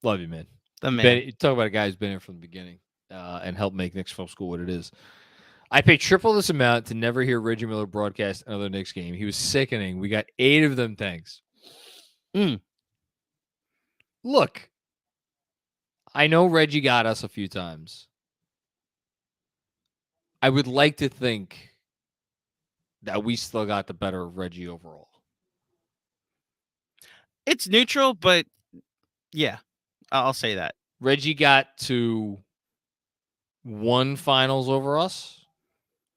love you, man. The man. Talk about a guy who's been here from the beginning and helped make Knicks Film School what it is. I paid triple this amount to never hear Reggie Miller broadcast another Knicks game. He was sickening. We got 8 of them, thanks. Look, I know Reggie got us a few times. I would like to think that we still got the better of Reggie overall. It's neutral, but yeah, I'll say that. Reggie got to 1 finals over us.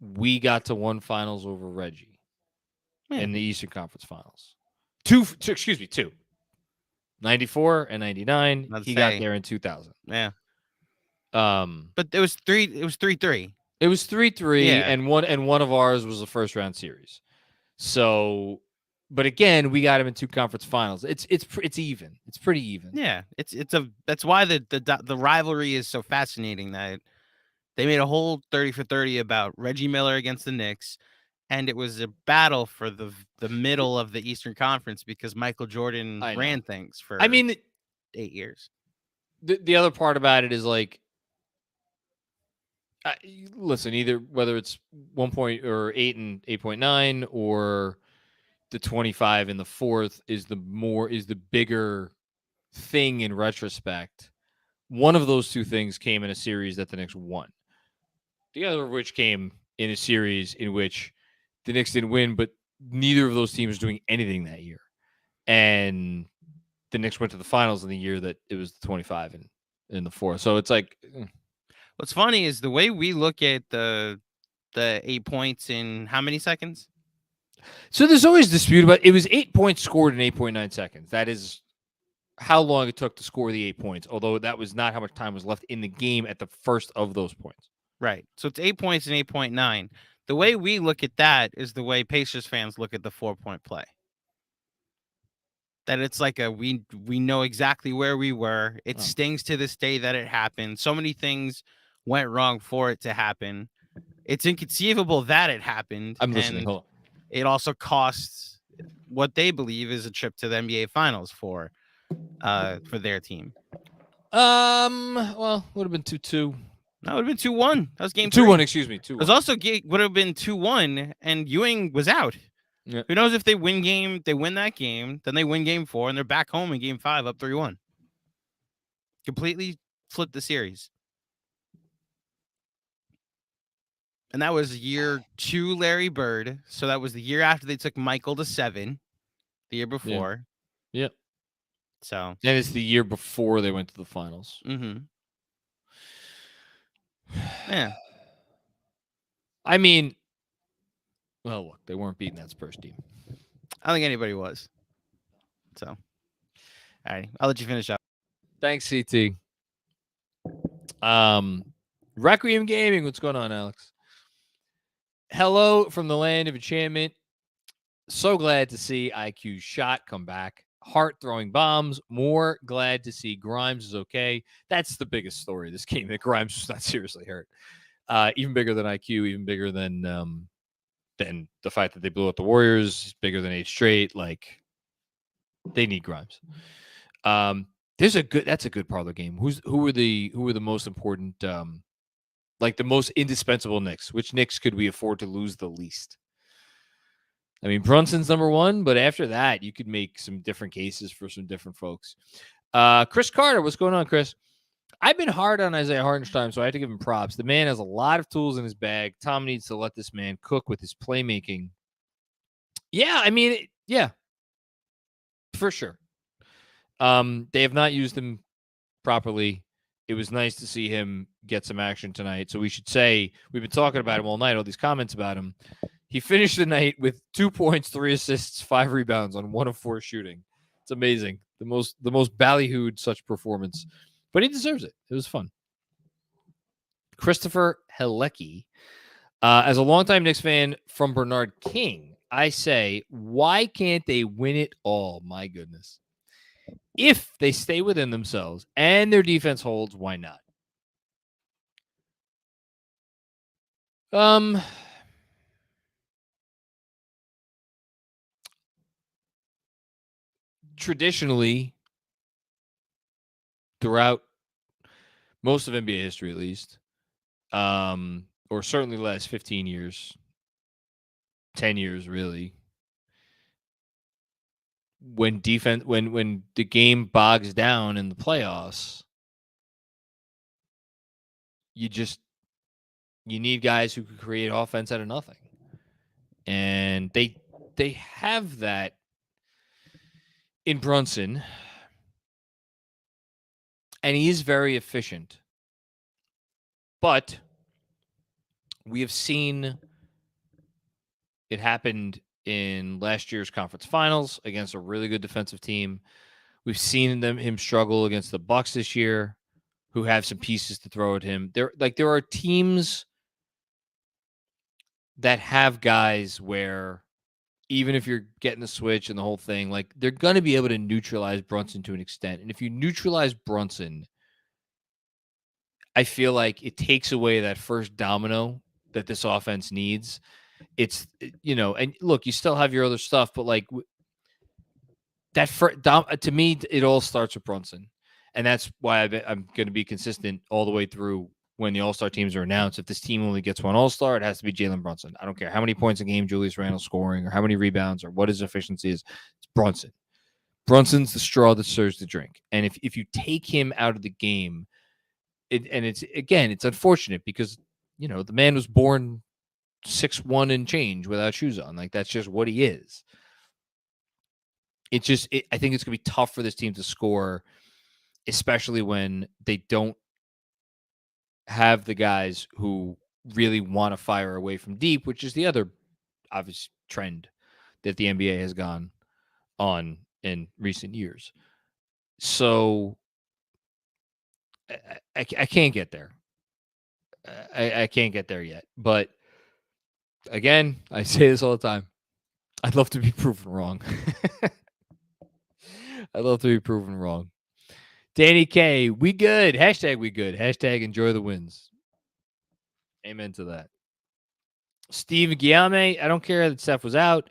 We got to 1 finals over Reggie in the Eastern Conference Finals. 2. 94 and 99. He got there in 2000. Yeah. But it was 3-3. It was 3-3, and one of ours was a first round series. So, but again, we got him in 2 conference finals. It's even. It's pretty even. Yeah. That's why the rivalry is so fascinating, that they made a whole 30 for 30 about Reggie Miller against the Knicks. And it was a battle for the middle of the Eastern Conference because Michael Jordan ran things for 8 years. The other part about it is, like, listen, either whether it's 1 point or 8 and 8.9 or the 25 in the fourth is the bigger thing in retrospect. One of those 2 things came in a series that the Knicks won. The other of which came in a series in which the Knicks didn't win, but neither of those teams was doing anything that year. And the Knicks went to the finals in the year that it was the 25 in the fourth. So it's like, what's funny is the way we look at the 8 points in how many seconds? So there's always dispute about it. Was 8 points scored in 8.9 seconds. That is how long it took to score the 8 points, although that was not how much time was left in the game at the first of those points. Right. So it's 8 points in 8.9. The way we look at that is the way Pacers fans look at the 4-point play. That it's like we know exactly where we were. It stings to this day that it happened. So many things went wrong for it to happen. It's inconceivable that it happened. I'm listening. And Hold it also costs what they believe is a trip to the NBA Finals for their team. Well, would have been 2-2. That would have been 2-1. That was game 3. 2-1, excuse me. 2-1. It was also would have been 2-1, and Ewing was out. Yeah. Who knows if they win that game, then they win game 4, and they're back home in game 5 up 3-1. Completely flipped the series. And that was year 2 Larry Bird. So that was the year after they took Michael to 7, the year before. Yep. So. And it's the year before they went to the finals. Mm-hmm. Yeah. I mean, well, look, they weren't beating that Spurs team. I don't think anybody was. So, all right, I'll let you finish up. Thanks, CT. Requiem Gaming, what's going on, Alex? Hello from the land of enchantment. So glad to see IQ's shot come back. Heart throwing bombs. More glad to see Grimes is okay. That's the biggest story of this game, that Grimes was not seriously hurt. Even bigger than IQ, even bigger than the fact that they blew out the Warriors, bigger than 8 straight. Like, they need Grimes. That's a good part of the game. Who are the most important, like the most indispensable Knicks? Which Knicks could we afford to lose the least? I mean, Brunson's number 1, but after that, you could make some different cases for some different folks. Chris Carter, what's going on, Chris? I've been hard on Isaiah Hartenstein, so I have to give him props. The man has a lot of tools in his bag. Tom needs to let this man cook with his playmaking. Yeah, I mean, yeah, for sure. They have not used him properly. It was nice to see him get some action tonight. So we should say, we've been talking about him all night, all these comments about him. He finished the night with 2 points, 3 assists, 5 rebounds on 1 of 4 shooting. It's amazing. The most ballyhooed such performance. But he deserves it. It was fun. Christopher Helecki. As a longtime Knicks fan from Bernard King, I say, why can't they win it all? My goodness. If they stay within themselves and their defense holds, why not? Traditionally, throughout most of NBA history, at least, or certainly the last 15 years, 10 years, really, when the game bogs down in the playoffs, you need guys who can create offense out of nothing. And they have that in Brunson, and he is very efficient. But we have seen it happened in last year's conference finals against a really good defensive team. We've seen him struggle against the Bucks this year, who have some pieces to throw at him. There are teams that have guys where even if you're getting the switch and the whole thing, like, they're going to be able to neutralize Brunson to an extent. And if you neutralize Brunson, I feel like it takes away that first domino that this offense needs. It's, and look, you still have your other stuff, but like that to me, it all starts with Brunson. And that's why I'm going to be consistent all the way through when the All-Star teams are announced. If this team only gets one All-Star, it has to be Jalen Brunson. I don't care how many points a game Julius Randle scoring or how many rebounds or what his efficiency is. It's Brunson. Brunson's the straw that stirs the drink. And if you take him out of the game, it's unfortunate because, the man was born 6'1" and change without shoes on. Like, that's just what he is. I think it's going to be tough for this team to score, especially when they don't have the guys who really want to fire away from deep, which is the other obvious trend that the NBA has gone on in recent years. So I can't get there. I can't get there yet. But again, I say this all the time. I'd love to be proven wrong. I'd love to be proven wrong. Danny K, we good. Hashtag we good. Hashtag enjoy the wins. Amen to that. Steve Guillaume, I don't care that Steph was out.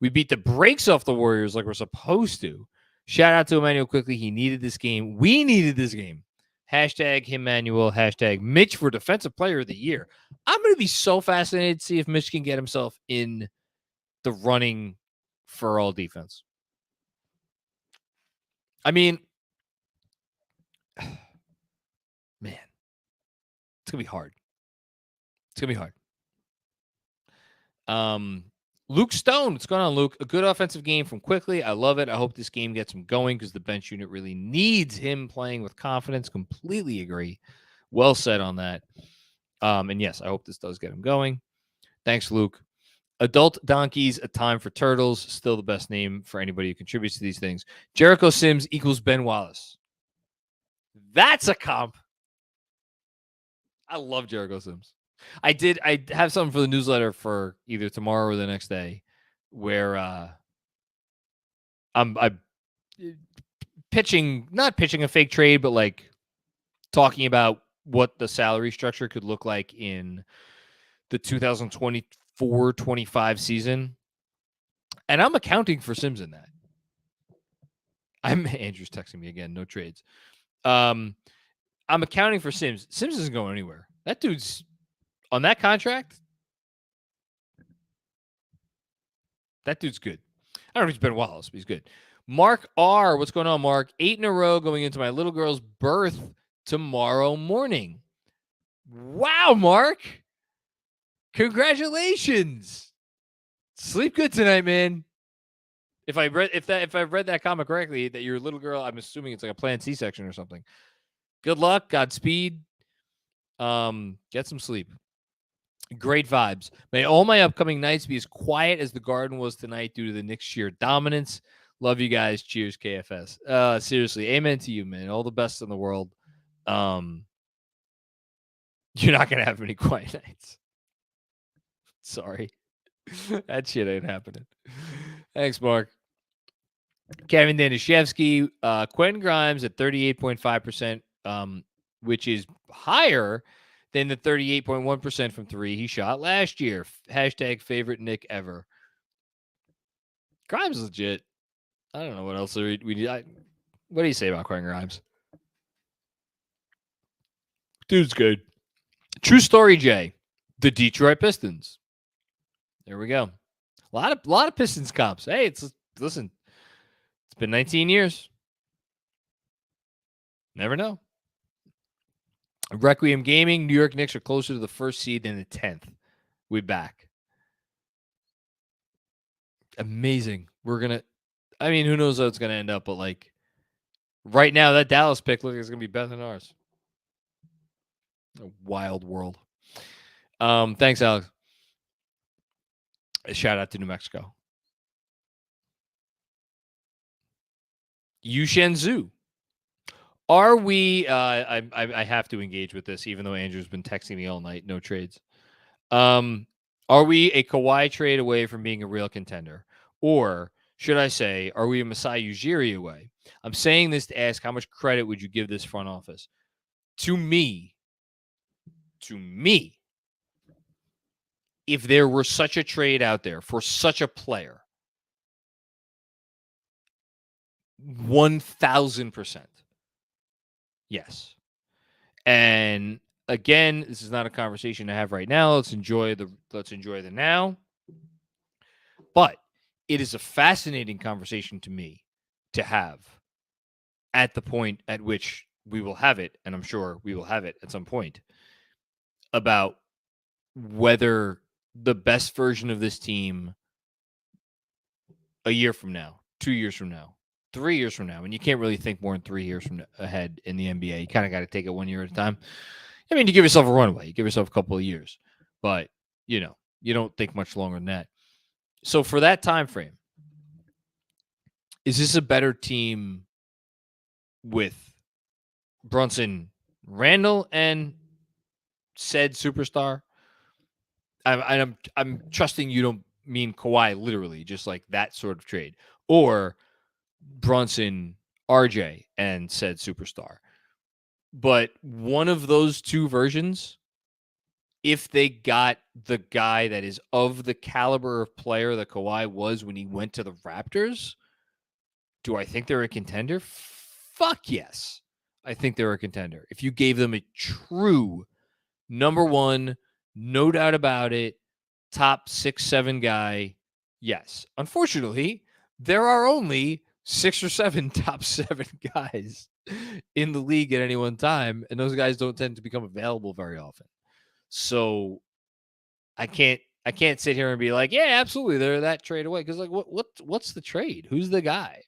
We beat the brakes off the Warriors like we're supposed to. Shout out to Emmanuel Quickley. He needed this game. We needed this game. Hashtag Emmanuel. Hashtag Mitch for Defensive Player of the Year. I'm going to be so fascinated to see if Mitch can get himself in the running for all defense. I mean, man, it's going to be hard. It's going to be hard. Luke Stone, what's going on, Luke? A good offensive game from Quickley. I love it. I hope this game gets him going because the bench unit really needs him playing with confidence. Completely agree. Well said on that. And yes, I hope this does get him going. Thanks, Luke. Adult Donkeys, A Time for Turtles. Still the best name for anybody who contributes to these things. Jericho Sims equals Ben Wallace. That's a comp. I love Jericho Sims. I have something for the newsletter for either tomorrow or the next day where I'm not pitching a fake trade, but like talking about what the salary structure could look like in the 2024-25 season. And I'm accounting for Sims in that. Andrew's texting me again, no trades. I'm accounting for Sims. Sims isn't going anywhere. That dude's on that contract. That dude's good. I don't know if he's Ben Wallace, but he's good. Mark R. What's going on, Mark? 8 in a row going into my little girl's birth tomorrow morning. Wow, Mark. Congratulations. Sleep good tonight, man. If I've read that comment correctly, that your little girl, I'm assuming it's like a planned C-section or something. Good luck. Godspeed. Get some sleep. Great vibes. May all my upcoming nights be as quiet as the Garden was tonight due to the Knicks' sheer dominance. Love you guys. Cheers, KFS. Seriously, amen to you, man. All the best in the world. You're not going to have any quiet nights. Sorry. That shit ain't happening. Thanks, Mark. Kevin Danishevsky, Quentin Grimes at 38.5%, which is higher than the 38.1% from three he shot last year. Hashtag favorite Nick ever. Grimes is legit. I don't know what else we need. What do you say about Quentin Grimes? Dude's good. True story, Jay. The Detroit Pistons. There we go. A lot of Pistons comps. Hey, listen. It's been 19 years. Never know. Requiem Gaming, New York Knicks are closer to the first seed than the 10th. We're back. Amazing. Who knows how it's going to end up, but like right now, that Dallas pick looks like it's going to be better than ours. A wild world. Thanks, Alex. A shout out to New Mexico. Yushen Zhu. Are we? I have to engage with this, even though Andrew's been texting me all night. No trades. Are we a Kawhi trade away from being a real contender, or should I say, are we a Masai Ujiri away? I'm saying this to ask, how much credit would you give this front office? To me, if there were such a trade out there for such a player, 1,000%. Yes. And again, this is not a conversation to have right now. Let's enjoy the now. But it is a fascinating conversation to me to have at the point at which we will have it, and I'm sure we will have it at some point, about whether the best version of this team a year from now, 2 years from now, 3 years from now, and you can't really think more than 3 years from ahead in the NBA. You kind of got to take it 1 year at a time. I mean, you give yourself a runway. You give yourself a couple of years. But, you don't think much longer than that. So for that time frame, is this a better team with Brunson, Randle, and said superstar? I'm trusting you don't mean Kawhi literally, just like that sort of trade. Or Brunson, RJ, and said superstar. But one of those two versions if they got the guy that is of the caliber of player that Kawhi was when he went to the Raptors, do I think they're a contender? Fuck yes. I think they're a contender. If you gave them a true number one, no doubt about it, top 6-7 guy, yes. Unfortunately, there are only 6 or 7 top 7 guys in the league at any one time, and those guys don't tend to become available very often. So I can't sit here and be like, yeah, absolutely, they're that trade away. Because like, what's the trade? Who's the guy?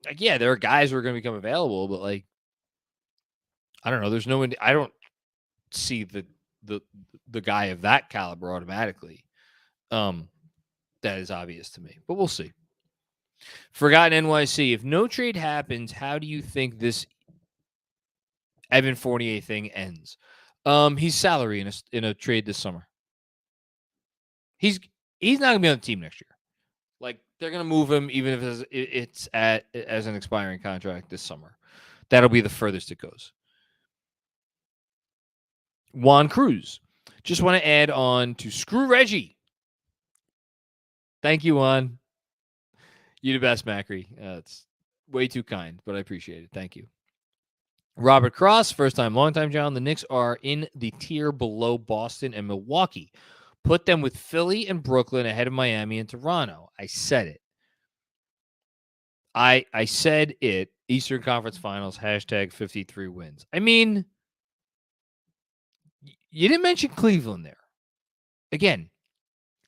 Like, yeah, there are guys who are going to become available, but like, I don't know. There's no. I don't see the guy of that caliber automatically. That is obvious to me, but we'll see. Forgotten NYC. If no trade happens, how do you think this Evan Fournier thing ends? He's salary in a trade this summer. He's not gonna be on the team next year. Like, they're gonna move him even if it's as an expiring contract this summer. That'll be the furthest it goes. Juan Cruz. Just want to add on to Screw Reggie. Thank you, Juan. You're the best, Macri. It's way too kind, but I appreciate it. Thank you. Robert Cross, first time, long time, John. The Knicks are in the tier below Boston and Milwaukee. Put them with Philly and Brooklyn ahead of Miami and Toronto. I said it. I said it. Eastern Conference Finals, hashtag 53 wins. I mean, you didn't mention Cleveland there. Again,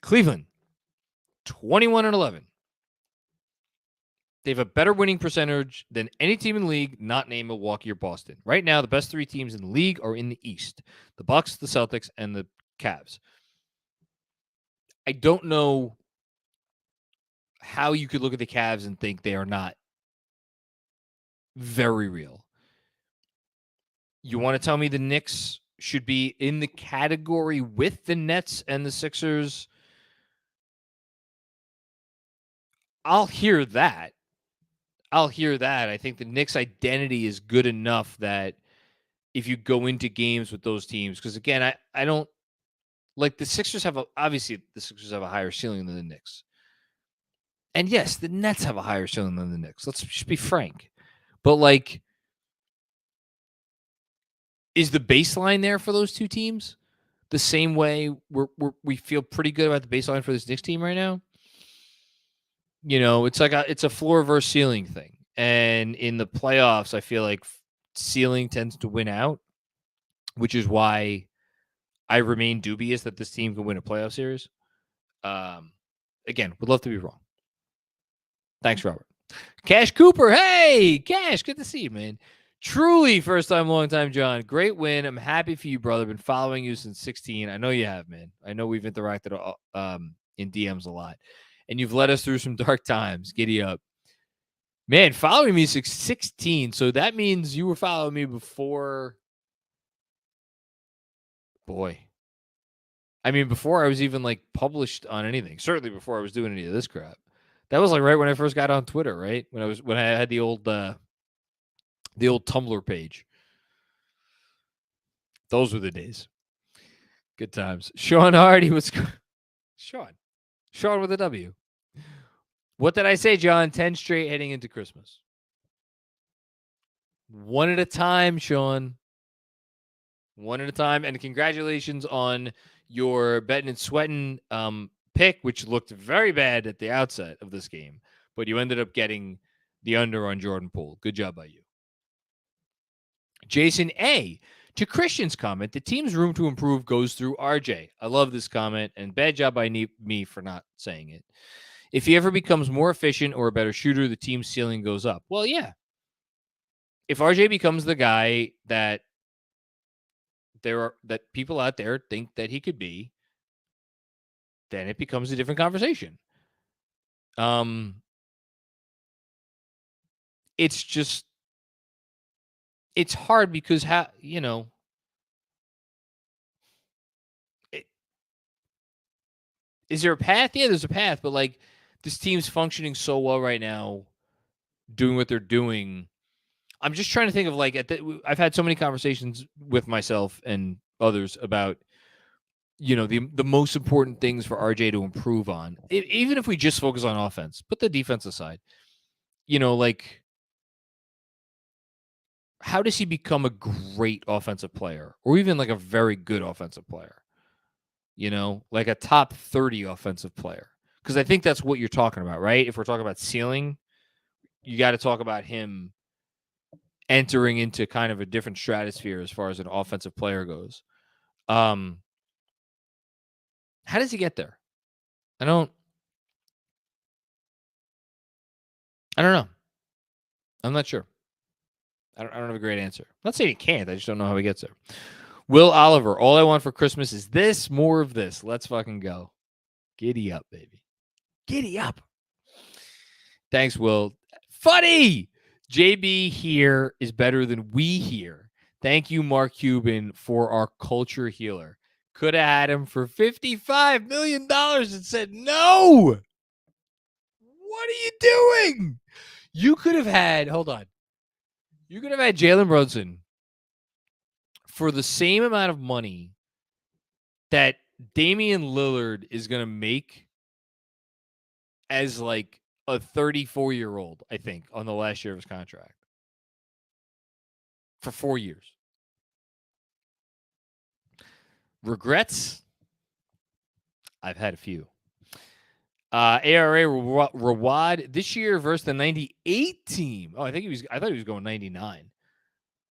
Cleveland, 21-11. They have a better winning percentage than any team in the league, not named Milwaukee or Boston. Right now, the best 3 teams in the league are in the East: the Bucks, the Celtics, and the Cavs. I don't know how you could look at the Cavs and think they are not very real. You want to tell me the Knicks should be in the category with the Nets and the Sixers? I'll hear that. I think the Knicks' identity is good enough that if you go into games with those teams, because again, I don't like the Sixers obviously the Sixers have a higher ceiling than the Knicks. And yes, the Nets have a higher ceiling than the Knicks. Let's just be frank. But like, is the baseline there for those two teams the same way we feel pretty good about the baseline for this Knicks team right now? You know, it's like it's a floor versus ceiling thing. And in the playoffs, I feel like ceiling tends to win out, which is why I remain dubious that this team can win a playoff series. Again, would love to be wrong. Thanks, Robert. Cash Cooper. Hey, Cash. Good to see you, man. Truly first time, long time, John. Great win. I'm happy for you, brother. Been following you since 16. I know you have, man. I know we've interacted in DMs a lot. And you've led us through some dark times. Giddy up. Man, following me since 16. So that means you were following me before. Boy. I mean, before I was even like published on anything. Certainly before I was doing any of this crap. That was like right when I first got on Twitter, right? When I had the old Tumblr page. Those were the days. Good times. Sean Hardy was Sean with a W. What did I say, John? 10 straight heading into Christmas. One at a time, Sean. One at a time. And congratulations on your betting and sweating pick, which looked very bad at the outset of this game. But you ended up getting the under on Jordan Poole. Good job by you. Jason A. To Christian's comment, the team's room to improve goes through RJ. I love this comment, and bad job by me for not saying it. If he ever becomes more efficient or a better shooter, the team's ceiling goes up. Well, yeah. If RJ becomes the guy that people out there think that he could be, then it becomes a different conversation. It's just, it's hard because is there a path? Yeah, there's a path, but like this team's functioning so well right now, doing what they're doing. I'm just trying to think of like I've had so many conversations with myself and others about, the most important things for RJ to improve on. Even if we just focus on offense, put the defense aside. Like, how does he become a great offensive player, or even like a very good offensive player? Like a top 30 offensive player. Because I think that's what you're talking about, right? If we're talking about ceiling, you got to talk about him entering into kind of a different stratosphere as far as an offensive player goes. How does he get there? I don't know. I'm not sure. I don't have a great answer. I'm not saying he can't. I just don't know how he gets there. Will Oliver, all I want for Christmas is this, more of this. Let's fucking go. Giddy up, baby. Giddy up. Thanks, Will. Funny. JB here is better than we here. Thank you, Mark Cuban, for our culture healer. Could have had him for $55 million and said no. What are you doing? You could have had, hold on. You could have had Jalen Brunson for the same amount of money that Damian Lillard is going to make as like a 34-year-old, I think, on the last year of his contract. For 4 years. Regrets? I've had a few. ARA Rawad this year versus the 98 team. Oh, I thought he was going 99.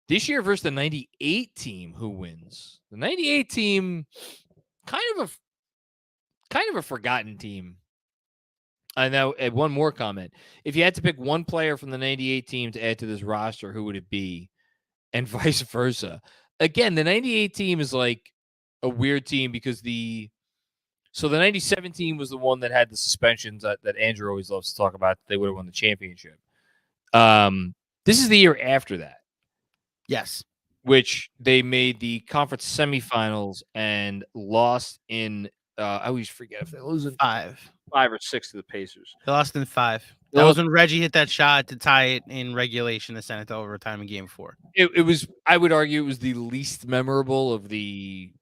This year versus the 98 team, who wins? The 98 team, kind of a forgotten team. And now, one more comment. If you had to pick one player from the 98 team to add to this roster, who would it be? And vice versa. Again, the 98 team is like a weird team because the 97 team was the one that had the suspensions that Andrew always loves to talk about. They would have won the championship. This is the year after that. Yes. Which they made the conference semifinals and lost in, I always forget if they lose in 5 or 6 to the Pacers. They lost in 5. That was when Reggie hit that shot to tie it in regulation to send it to overtime in game 4. It was, I would argue, it was the least memorable of the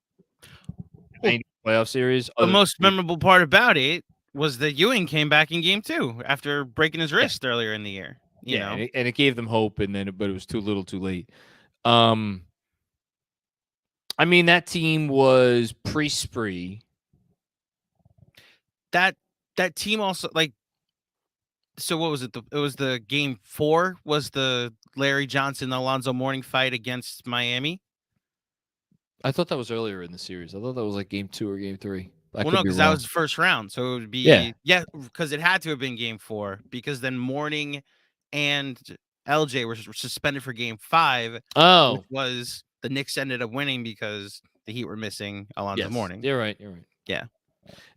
90 playoff series. The most memorable part about it was that Ewing came back in game 2 after breaking his wrist earlier in the year. You know? And it gave them hope, but it was too little, too late. I mean, that team was pre-spree. That team also, like, so what was it? It was the game 4 was the Larry Johnson, Alonzo Mourning fight against Miami. I thought that was earlier in the series. I thought that was like game 2 or game 3. Well, no, because that was the first round. So it would be, because it had to have been game 4, because then Mourning and LJ were suspended for game 5. Oh. Which was, the Knicks ended up winning because the Heat were missing Alonzo Mourning. You're right. Yeah.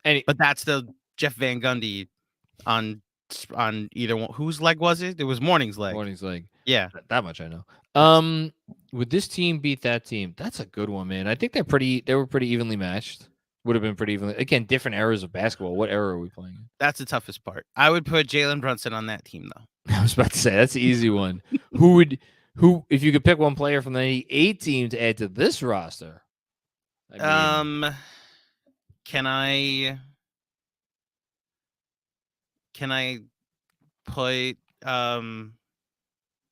But that's the Jeff Van Gundy on either one. Whose leg was it? It was Mourning's leg. Yeah. That much I know. Would this team beat that team? That's a good one, man. I think they were pretty evenly matched. Would have been pretty evenly. Again, different eras of basketball. What era are we playing? That's the toughest part. I would put Jalen Brunson on that team, though. I was about to say, that's the easy one. Who, if you could pick one player from the 98 team to add to this roster? Can I put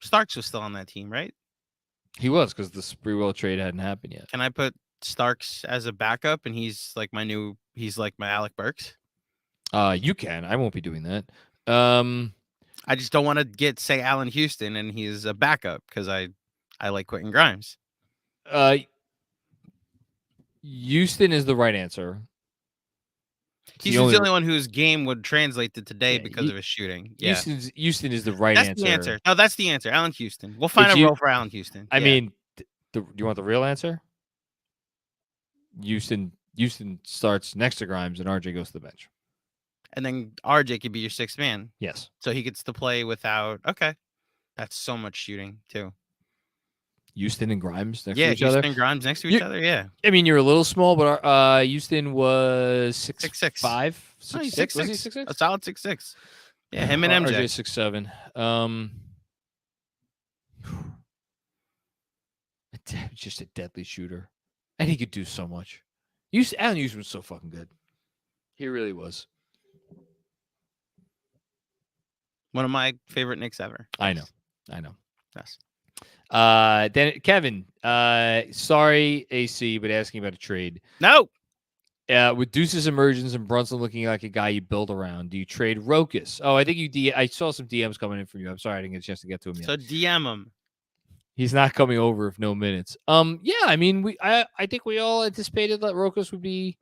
Starks was still on that team, right? He was, because the Sprewell trade hadn't happened yet. Can I put Starks as a backup, and he's like my Alec Burks? You can. I won't be doing that. I just don't want to say Allen Houston and he's a backup, because I like Quentin Grimes. Houston is the right answer. He's the only one whose game would translate to today because of his shooting. Yeah. Houston is the right answer. That's the answer. No, that's the answer. Allen Houston. We'll find a role for Allen Houston. I mean, do you want the real answer? Houston starts next to Grimes and RJ goes to the bench. And then RJ could be your 6th man. Yes. So he gets to play without. Okay. That's so much shooting, too. Houston and Grimes next to each other? Houston and Grimes next to each other, yeah. I mean, you're a little small, but Houston was 6'5". 6'6". Was he 6'6"? A solid 6'6". Yeah, him and MJ. RJ 6'7". Just a deadly shooter. And he could do so much. Allen Houston was so fucking good. He really was. One of my favorite Knicks ever. I know. Yes. Then Kevin, sorry, AC, but asking about a trade. No. With Deuce's emergence and Brunson looking like a guy you build around, do you trade Rokas? Oh, I think I saw some DMs coming in from you. I'm sorry I didn't get a chance to get to him yet. So DM him. He's not coming over if no minutes. Yeah, I mean, I think we all anticipated that Rokas would be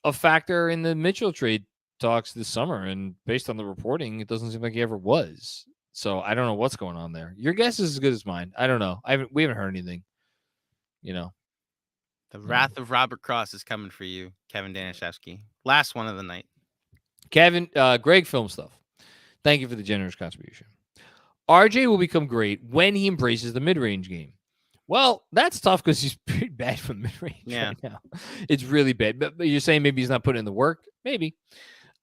a factor in the Mitchell trade talks this summer, and based on the reporting, it doesn't seem like he ever was. So I don't know what's going on there. Your guess is as good as mine. I don't know. We haven't heard anything. The wrath of Robert Cross is coming for you, Kevin Danishevsky. Last one of the night. Kevin, Greg Film Stuff. Thank you for the generous contribution. RJ will become great when he embraces the mid-range game. Well, that's tough because he's pretty bad from the mid-range right now. It's really bad. But you're saying maybe he's not putting in the work? Maybe.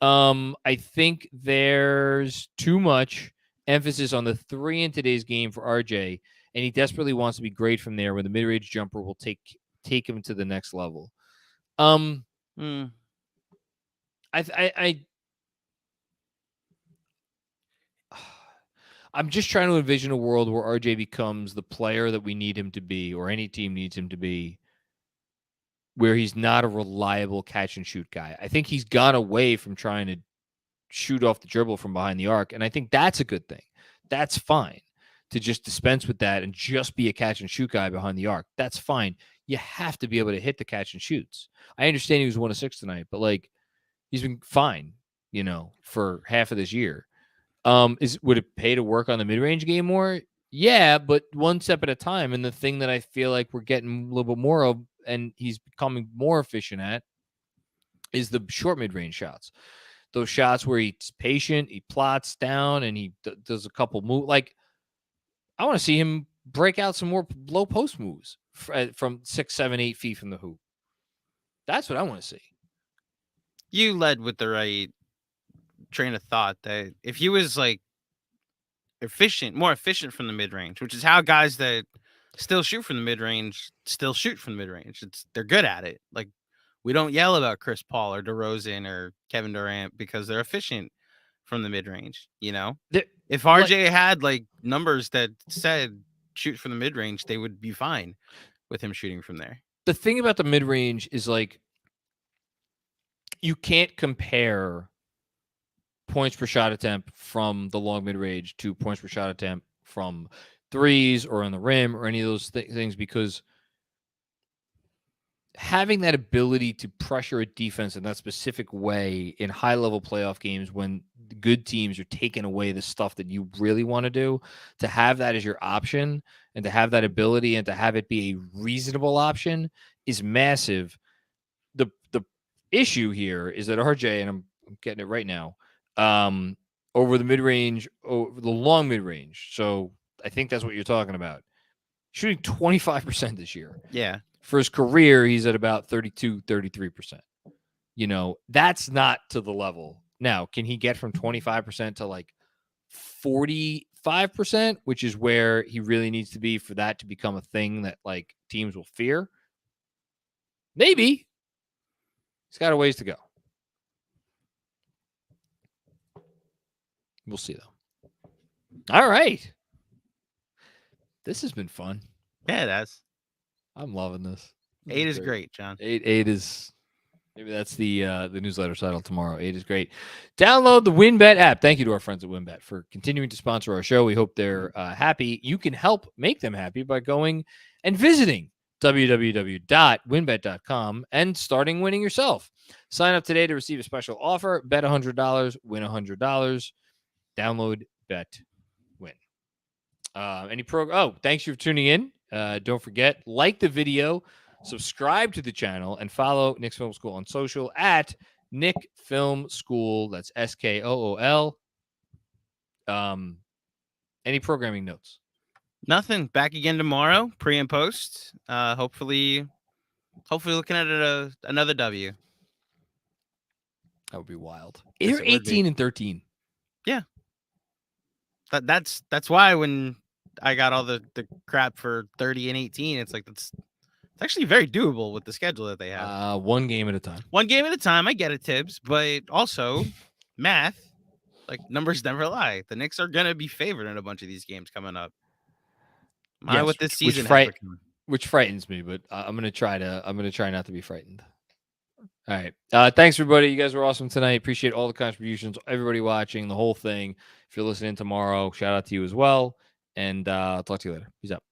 I think there's too much emphasis on the three in today's game for RJ, and he desperately wants to be great from there when the mid-range jumper will take him to the next level. I'm just trying to envision a world where RJ becomes the player that we need him to be, or any team needs him to be, where he's not a reliable catch and shoot guy. I think he's gone away from trying to shoot off the dribble from behind the arc, and I think that's a good thing. That's fine to just dispense with that and just be a catch and shoot guy behind the arc. That's fine. You have to be able to hit the catch and shoots. I understand he was 1 of 6 tonight, but he's been fine, for half of this year. Would it pay to work on the mid-range game more? Yeah, but one step at a time. And the thing that I feel like we're getting a little bit more of, and he's becoming more efficient at, is the short mid-range shots. Those shots where he's patient, he plots down, and he does a couple moves. I want to see him break out some more low post moves from 6, 7, 8 feet from the hoop. That's what I want to see. You led with the right train of thought that if he was more efficient from the mid range, which is how guys that still shoot from the mid range shoot from the mid range. They're good at it. We don't yell about Chris Paul or DeRozan or Kevin Durant because they're efficient from the mid range. If RJ had numbers that said shoot from the mid range, they would be fine with him shooting from there. The thing about the mid range is you can't compare points per shot attempt from the long mid range to points per shot attempt from threes or on the rim or any of those things, because having that ability to pressure a defense in that specific way in high level playoff games when the good teams are taking away the stuff that you really want to do, to have that as your option and to have that ability and to have it be a reasonable option is massive. The issue here is that RJ, and I'm getting it right now, over the mid-range, over the long mid-range. So I think that's what you're talking about. Shooting 25% this year. Yeah. For his career, he's at about 32, 33%. That's not to the level. Now, can he get from 25% to 45%, which is where he really needs to be for that to become a thing that teams will fear? Maybe. He's got a ways to go. We'll see, though. All right. This has been fun. Yeah, it has. I'm loving this. 8 is great, John. 8 is... Maybe that's the newsletter title tomorrow. 8 is great. Download the WynnBet app. Thank you to our friends at WynnBet for continuing to sponsor our show. We hope they're happy. You can help make them happy by going and visiting www.wynnbet.com and starting winning yourself. Sign up today to receive a special offer. Bet $100, win $100. Download, bet, win. Thanks for tuning in. Don't forget, like the video, subscribe to the channel, and follow Knicks Film School on social at Knick Film School. That's SKOOL. Any programming notes? Nothing. Back again tomorrow, pre and post. Hopefully looking at another W. That would be wild. Yes, They're 18 and 13. Yeah. That's why when I got all the crap for 30 and 18, it's It's actually very doable with the schedule that they have. One game at a time. One game at a time. I get it, Thibs, but also math, like numbers never lie. The Knicks are gonna be favored in a bunch of these games coming up. Yes, What this which season has become. which frightens me, but I'm gonna try not to be frightened. All right. Thanks everybody. You guys were awesome tonight. Appreciate all the contributions, everybody watching the whole thing. If you're listening tomorrow, shout out to you as well. And I'll talk to you later. Peace out.